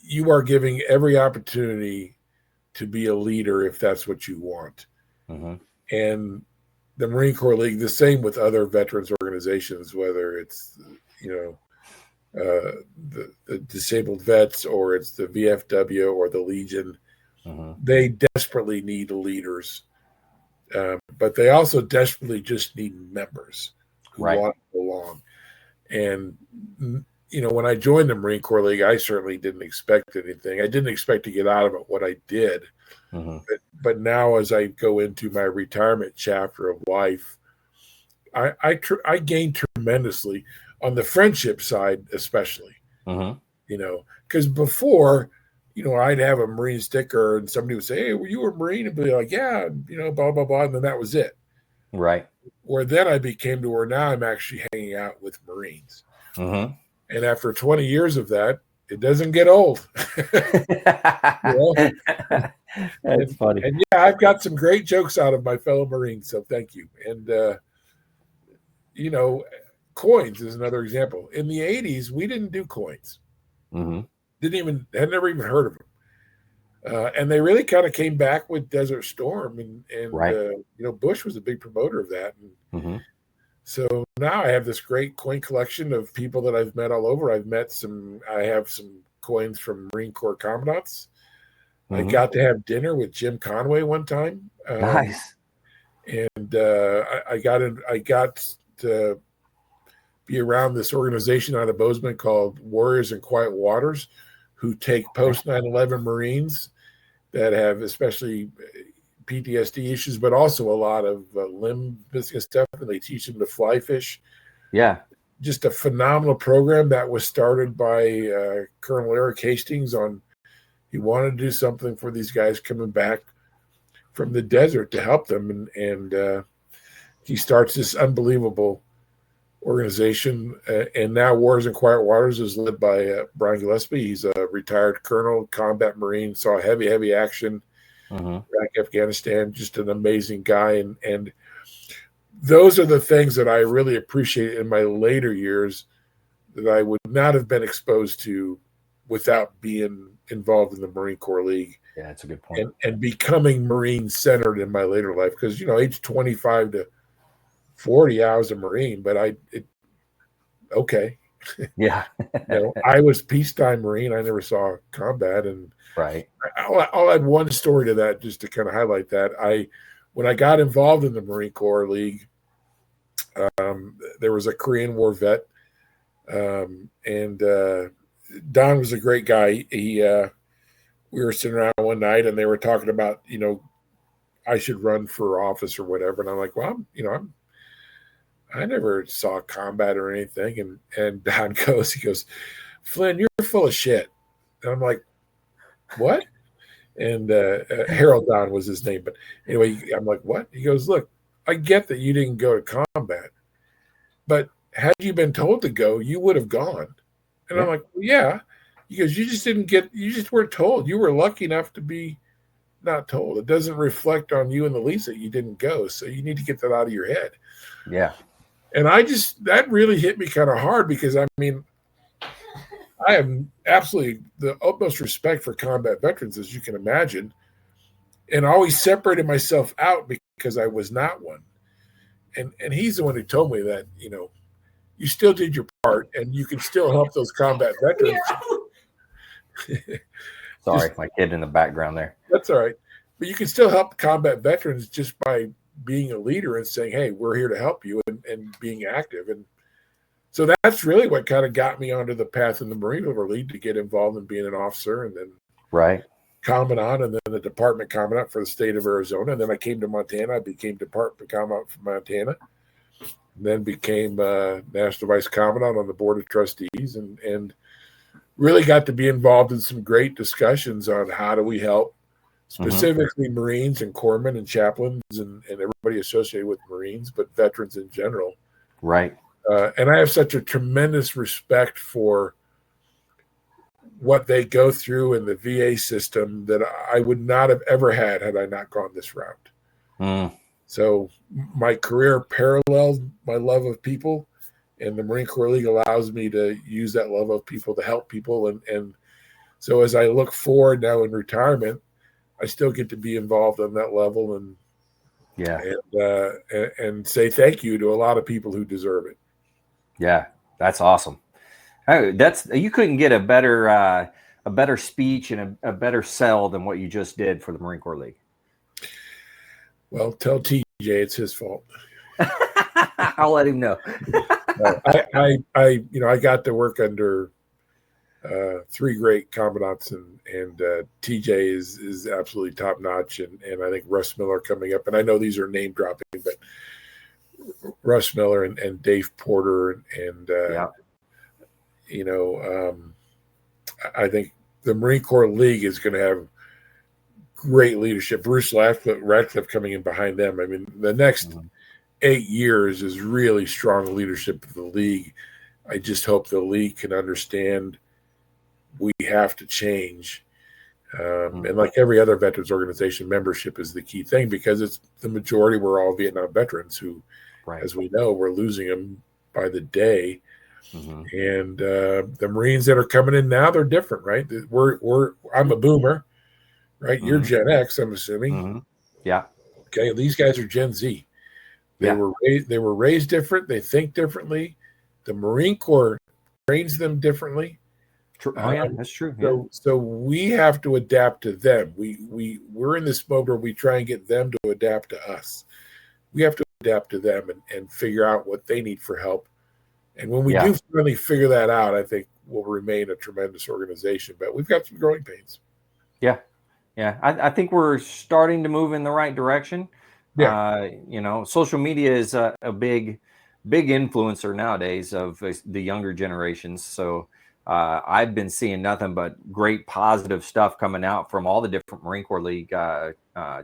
You are giving every opportunity to be a leader if that's what you want. Mm-hmm. And the Marine Corps League, the same with other veterans organizations, whether it's, the disabled vets or it's the VFW or the Legion, Mm-hmm. they desperately need leaders. But they also desperately just need members who Right. want to belong. And, when I joined the Marine Corps League, I certainly didn't expect anything. I didn't expect to get out of it what I did. Mm-hmm. But now as I go into my retirement chapter of life, I gained tremendously on the friendship side, especially, Mm-hmm. because before, I'd have a Marine sticker and somebody would say, "Hey, were you a Marine?" And be like, "Yeah," blah, blah, blah. And then that was it. Right. Where then I became to where now I'm actually hanging out with Marines. Mm-hmm. And after 20 years of that, it doesn't get old. That's funny. And yeah, I've got some great jokes out of my fellow Marines. So thank you. And, coins is another example. In the 80s, we didn't do coins. Mm-hmm. Had never even heard of them. And they really kind of came back with Desert Storm, and Right. Bush was a big promoter of that. And Mm-hmm. so now I have this great coin collection of people that I've met all over. I have some coins from Marine Corps commandants. I Mm-hmm. got to have dinner with Jim Conway one time. Nice. And I got to be around this organization out of Bozeman called Warriors in Quiet Waters, who take post 9/11 Marines that have especially PTSD issues, but also a lot of limb missing stuff, and they teach them to fly fish. Yeah. Just a phenomenal program that was started by Colonel Eric Hastings. He wanted to do something for these guys coming back from the desert to help them, and he starts this unbelievable organization. And now Wars in Quiet Waters is led by Brian Gillespie. He's a retired colonel, combat Marine, saw heavy action, Mm-hmm. Iraq, Afghanistan, just an amazing guy. And those are the things that I really appreciate in my later years that I would not have been exposed to without being involved in the Marine Corps League. Yeah, that's a good point. And becoming Marine centered in my later life. Because, age 25 to 40, I was a Marine, but okay. Yeah. I was peacetime Marine. I never saw combat. And Right. I'll add one story to that just to kind of highlight that. When I got involved in the Marine Corps League, there was a Korean War vet, and Don was a great guy. We were sitting around one night, and they were talking about, I should run for office or whatever, and I'm like, well, I never saw combat or anything, and Don he goes, Flynn, you're full of shit, and I'm like, what? And Harold Don was his name, but anyway, I'm like, what? He goes, look, I get that you didn't go to combat, but had you been told to go, you would have gone. And I'm like, well, yeah. He goes, you just weren't told. You were lucky enough to be not told. It doesn't reflect on you in the least that you didn't go. So you need to get that out of your head. Yeah. And that really hit me kind of hard, because I have absolutely the utmost respect for combat veterans, as you can imagine, and always separated myself out because I was not one. And he's the one who told me that, you still did your part and you can still help those combat veterans. Sorry, my kid in the background there. That's all right. But you can still help combat veterans just by being a leader and saying, hey, we're here to help you, and being active. And so that's really what kind of got me onto the path in the Marine Corps League to get involved in being an officer, and then commandant, and then the department commandant for the state of Arizona. And then I came to Montana. I became department commandant for Montana, and then became national vice commandant on the board of trustees, and really got to be involved in some great discussions on how do we help specifically Marines and corpsmen and chaplains and everybody associated with Marines, but veterans in general. Right. And I have such a tremendous respect for what they go through in the VA system that I would not have ever had I not gone this route. So my career paralleled my love of people, and the Marine Corps League allows me to use that love of people to help people. And so as I look forward now in retirement, I still get to be involved on that level and say thank you to a lot of people who deserve it. Yeah, that's awesome. You couldn't get a better speech and a better sell than what you just did for the Marine Corps League. Well, tell TJ it's his fault. I'll let him know. I got to work under three great commandants, and TJ is absolutely top notch, and I think Russ Miller coming up, and I know these are name dropping, but Russ Miller and Dave Porter and I think the Marine Corps League is going to have great leadership. Bruce Radcliffe coming in behind them. I mean, the next 8 years is really strong leadership of the league. I just hope the league can understand we have to change. And like every other veterans organization, membership is the key thing, because it's the majority were all Vietnam veterans who, as we know, we're losing them by the day. And the Marines that are coming in now, they're different, right? I'm a boomer, right? You're Gen X, I'm assuming. Yeah. Okay. These guys are Gen Z. They were raised different. They think differently. The Marine Corps trains them differently. That's true. So we have to adapt to them. We're in this mode where we try and get them to adapt to us. We have to adapt to them and figure out what they need for help. And when we do finally figure that out, I think we'll remain a tremendous organization. But we've got some growing pains. Yeah. I think we're starting to move in the right direction. Yeah. Social media is a big influencer nowadays of the younger generations. So I've been seeing nothing but great positive stuff coming out from all the different Marine Corps League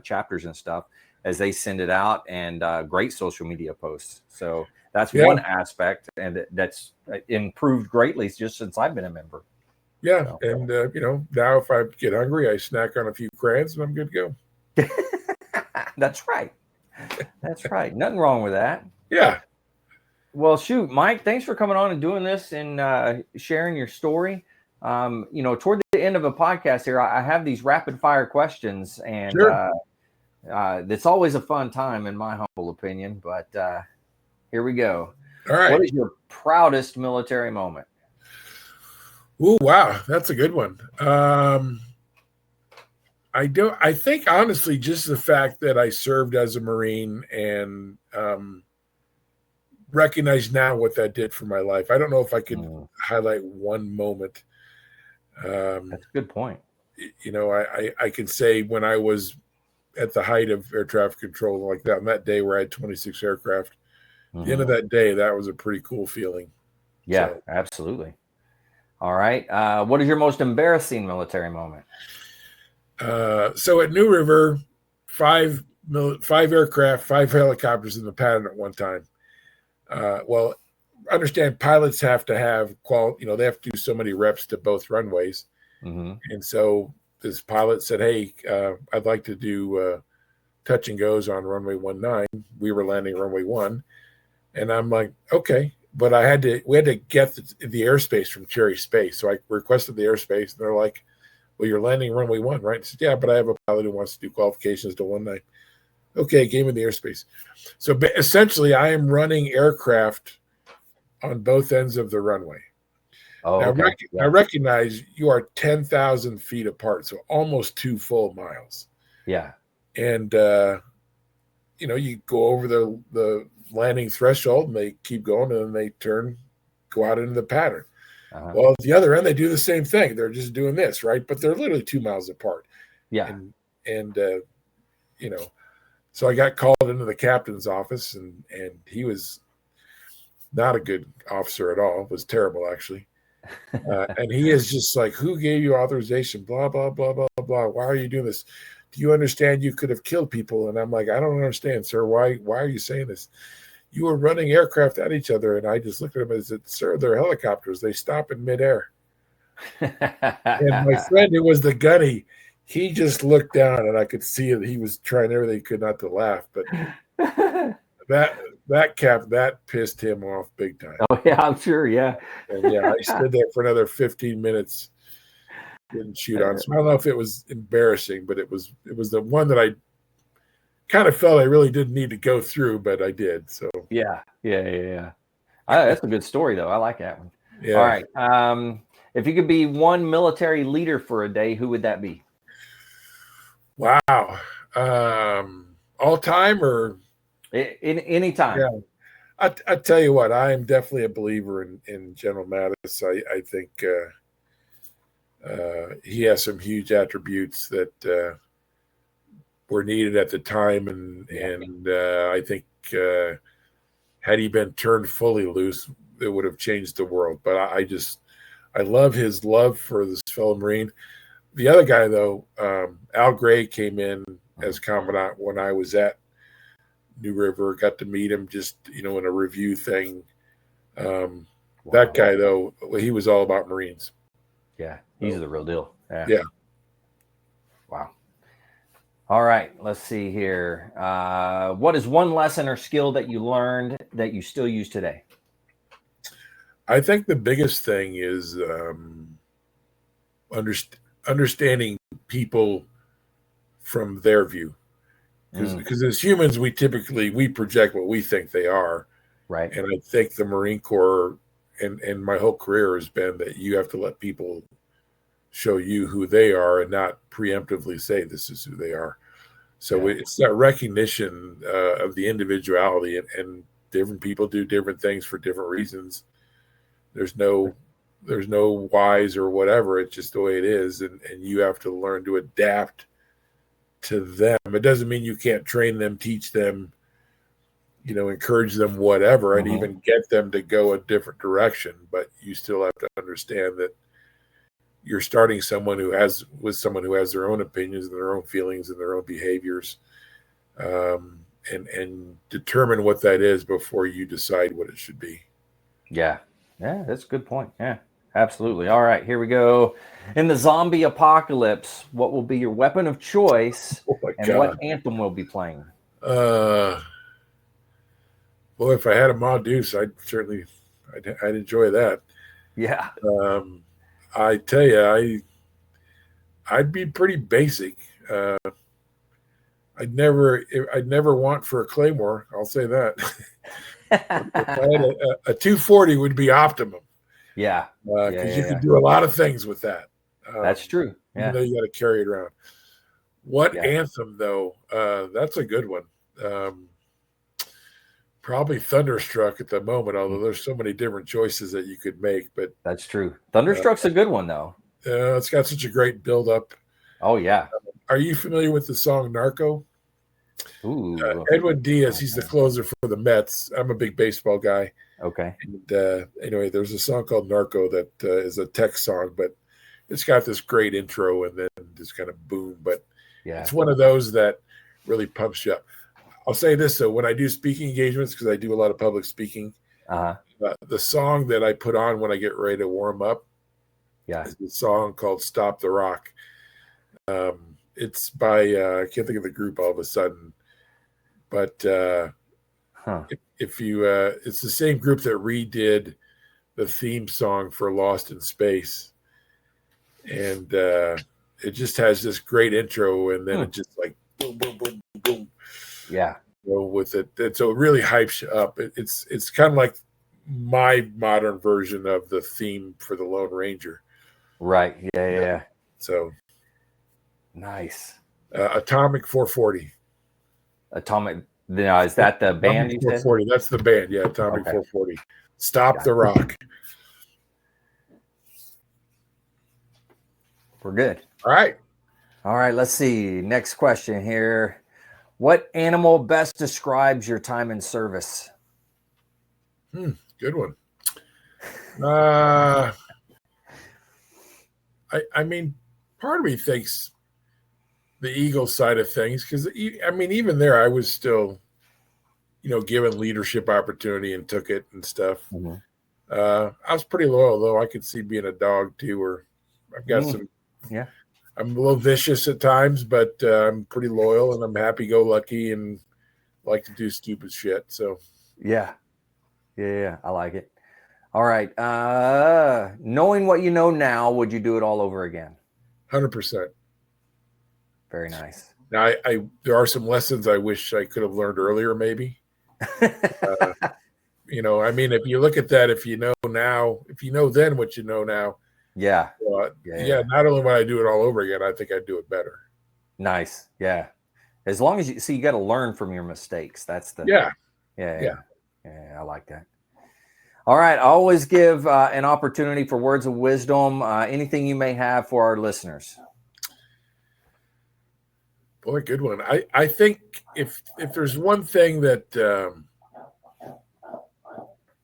chapters and stuff as they send it out, and great social media posts. So that's one aspect, and that's improved greatly just since I've been a member. Yeah, so. And now if I get hungry, I snack on a few crayons, and I'm good to go. That's right. That's right. Nothing wrong with that. Yeah. Well, shoot, Mike, thanks for coming on and doing this and sharing your story. Toward the end of a podcast here, I have these rapid fire questions, and it's always a fun time in my humble opinion, but here we go. All right. What is your proudest military moment? Oh, wow. That's a good one. I think honestly, just the fact that I served as a Marine and recognize now what that did for my life. I don't know if I could highlight one moment. That's a good point. I can say when I was at the height of air traffic control like that, on that day where I had 26 aircraft, at the end of that day, that was a pretty cool feeling. Yeah, absolutely. All right. What is your most embarrassing military moment? So at New River, five aircraft, 5 helicopters in the pattern at one time. Well, understand pilots have to have they have to do so many reps to both runways. And so this pilot said, hey, I'd like to do touch and goes on runway 19. We were landing runway 1. And I'm like, okay. But we had to get the airspace from Cherry Space. So I requested the airspace, and they're like, well, you're landing runway 1, right? I said, yeah, but I have a pilot who wants to do qualifications to 19. Okay, gave me the airspace. So essentially, I am running aircraft on both ends of the runway. Oh, okay. I recognize you are 10,000 feet apart, so almost 2 full miles. Yeah. And, you go over the landing threshold, and they keep going, and then they go out into the pattern. Well, at the other end, they do the same thing. They're just doing this, right? But they're literally 2 miles apart. Yeah. And so I got called into the captain's office, and he was not a good officer at all. It was terrible, actually. And he is just like, who gave you authorization? Blah, blah, blah, blah, blah. Why are you doing this? do you understand you could have killed people? And I'm like, I don't understand, sir. Why are you saying this? You were running aircraft at each other. And I just looked at him and said, sir, they're helicopters. They stop in midair. And my friend, who was the gunny, he just looked down, and I could see that he was trying everything he could not to laugh. But that pissed him off big time. Oh yeah, I'm sure. Yeah. And yeah, I stood there for another 15 minutes, didn't shoot on. So I don't know if it was embarrassing, but it was the one that I kind of felt I really didn't need to go through, but I did. So Yeah. That's a good story, though. I like that one. yeah. All right. If you could be one military leader for a day, who would that be? Wow. All time or In any time? Yeah. I tell you what, I am definitely a believer in General Mattis. I think he has some huge attributes that were needed at the time, and I think had he been turned fully loose, it would have changed the world. But I love his love for this fellow Marine. The other guy, though, Al Gray came in as commandant when I was at New River. Got to meet him just, in a review thing. That guy, though, he was all about Marines. Yeah, he's the real deal. Yeah. Wow. All right, let's see here. What is one lesson or skill that you learned that you still use today? I think the biggest thing is understanding people from their view, because as humans we project what we think they are, right? And I think the Marine Corps and my whole career has been that you have to let people show you who they are and not preemptively say this is who they are. So it's that recognition of the individuality, and different people do different things for different reasons. There's no whys or whatever. It's just the way it is. And you have to learn to adapt to them. It doesn't mean you can't train them, teach them, encourage them, whatever, and even get them to go a different direction. But you still have to understand that you're starting with someone who has their own opinions and their own feelings and their own behaviors, and determine what that is before you decide what it should be. Yeah, that's a good point. Yeah, absolutely. All right, here we go. In the zombie apocalypse, what will be your weapon of choice, and what anthem will be playing? Boy, if I had a Ma Deuce, I'd enjoy that. Yeah. I tell you, I'd be pretty basic. I'd never want for a Claymore. I'll say that. If I had a 240 would be optimum. Yeah. Because you can do a lot of things with that. That's true. Yeah. Even though you got to carry it around. What anthem, though? That's a good one. Probably Thunderstruck at the moment, although there's so many different choices that you could make. But that's true. Thunderstruck's a good one, though. It's got such a great build-up. Oh, yeah. Are you familiar with the song Narco? Ooh. Edwin Diaz, he's the closer for the Mets. I'm a big baseball guy. Okay. And anyway, there's a song called Narco that is a Tex song, but it's got this great intro and then just kind of boom. But it's one of those that really pumps you up. I'll say this, though, when I do speaking engagements, because I do a lot of public speaking, the song that I put on when I get ready to warm up is a song called Stop the Rock. It's by, I can't think of the group all of a sudden, but if you, it's the same group that redid the theme song for Lost in Space. And it just has this great intro, and then it just like boom, boom, boom, boom. Yeah. With it. And so it really hypes you up. It's kind of like my modern version of the theme for the Lone Ranger. Right. Yeah. So nice. Atomic 440. Atomic. Now, is that the band? Atomic 440. That's the band. Yeah. Atomic 440. Stop the Rock. We're good. All right. Let's see. Next question here. What animal best describes your time in service? Good one. I mean, part of me thinks Eagle side of things, because I mean, even there, I was still, given leadership opportunity and took it and stuff. Mm-hmm. I was pretty loyal, though. I could see being a dog too, or I've got some. Yeah, I'm a little vicious at times, but I'm pretty loyal and I'm happy-go-lucky and like to do stupid shit. So yeah, I like it. All right, knowing what you know now, would you do it all over again? 100%. Very nice. Now, there are some lessons I wish I could have learned earlier, maybe. I mean, if you look at that, if you know then what you know now, yeah. Not only would I do it all over again, I think I'd do it better. Nice. Yeah. As long as you got to learn from your mistakes. That's the yeah. I like that. All right. I always give an opportunity for words of wisdom. Anything you may have for our listeners. Boy, good one. I think if there's one thing that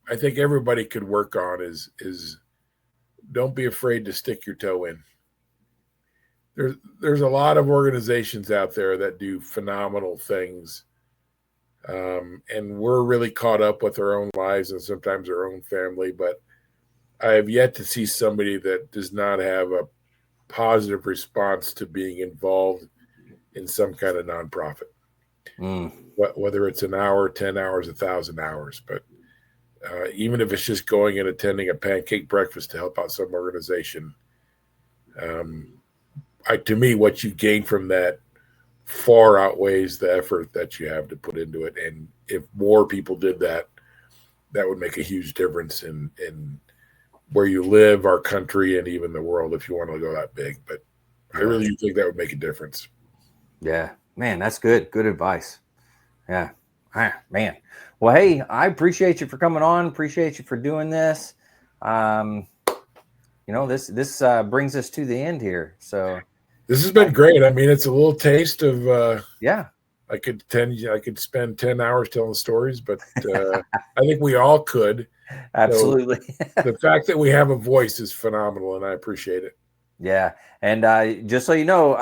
I think everybody could work on is don't be afraid to stick your toe in. There's a lot of organizations out there that do phenomenal things, and we're really caught up with our own lives and sometimes our own family. But I have yet to see somebody that does not have a positive response to being involved in some kind of nonprofit, whether it's an hour, 10 hours, 1,000 hours. But even if it's just going and attending a pancake breakfast to help out some organization, to me, what you gain from that far outweighs the effort that you have to put into it. And if more people did that, that would make a huge difference in where you live, our country, and even the world, if you want to go that big. But I really do think that would make a difference. Yeah, man, that's good. Good advice. Yeah, man. Well, hey, I appreciate you for coming on. Appreciate you for doing this. This brings us to the end here. So this has been great. I mean, it's a little taste of I could spend 10 hours telling stories, but I think we all could. Absolutely. So the fact that we have a voice is phenomenal, and I appreciate it. Yeah. And just so you know,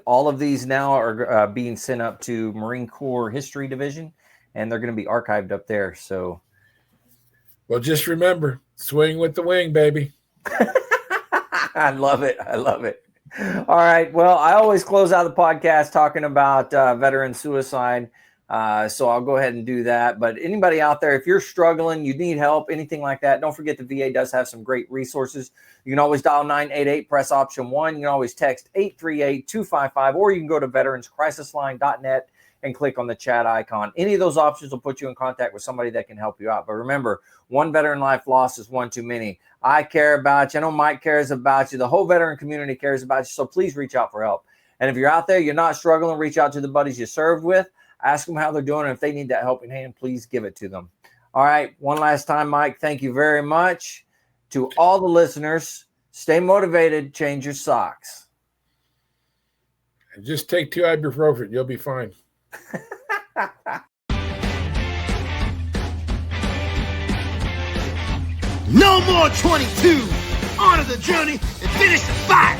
all of these now are being sent up to Marine Corps History Division, and they're going to be archived up there. So, well, just remember, swing with the wing, baby. I love it. All right. Well, I always close out the podcast talking about veteran suicide. So I'll go ahead and do that. But anybody out there, if you're struggling, you need help, anything like that, don't forget the VA does have some great resources. You can always dial 988, press option 1. You can always text 838-255, or you can go to veteranscrisisline.net and click on the chat icon. Any of those options will put you in contact with somebody that can help you out. But remember, one veteran life lost is one too many. I care about you. I know Mike cares about you. The whole veteran community cares about you. So please reach out for help. And if you're out there, you're not struggling, reach out to the buddies you served with. Ask them how they're doing. And if they need that helping hand, please give it to them. All right. One last time, Mike, thank you very much. To all the listeners, stay motivated, change your socks. And just take 2 ibuprofen. You'll be fine. No more 22. On to the journey and finish the fight.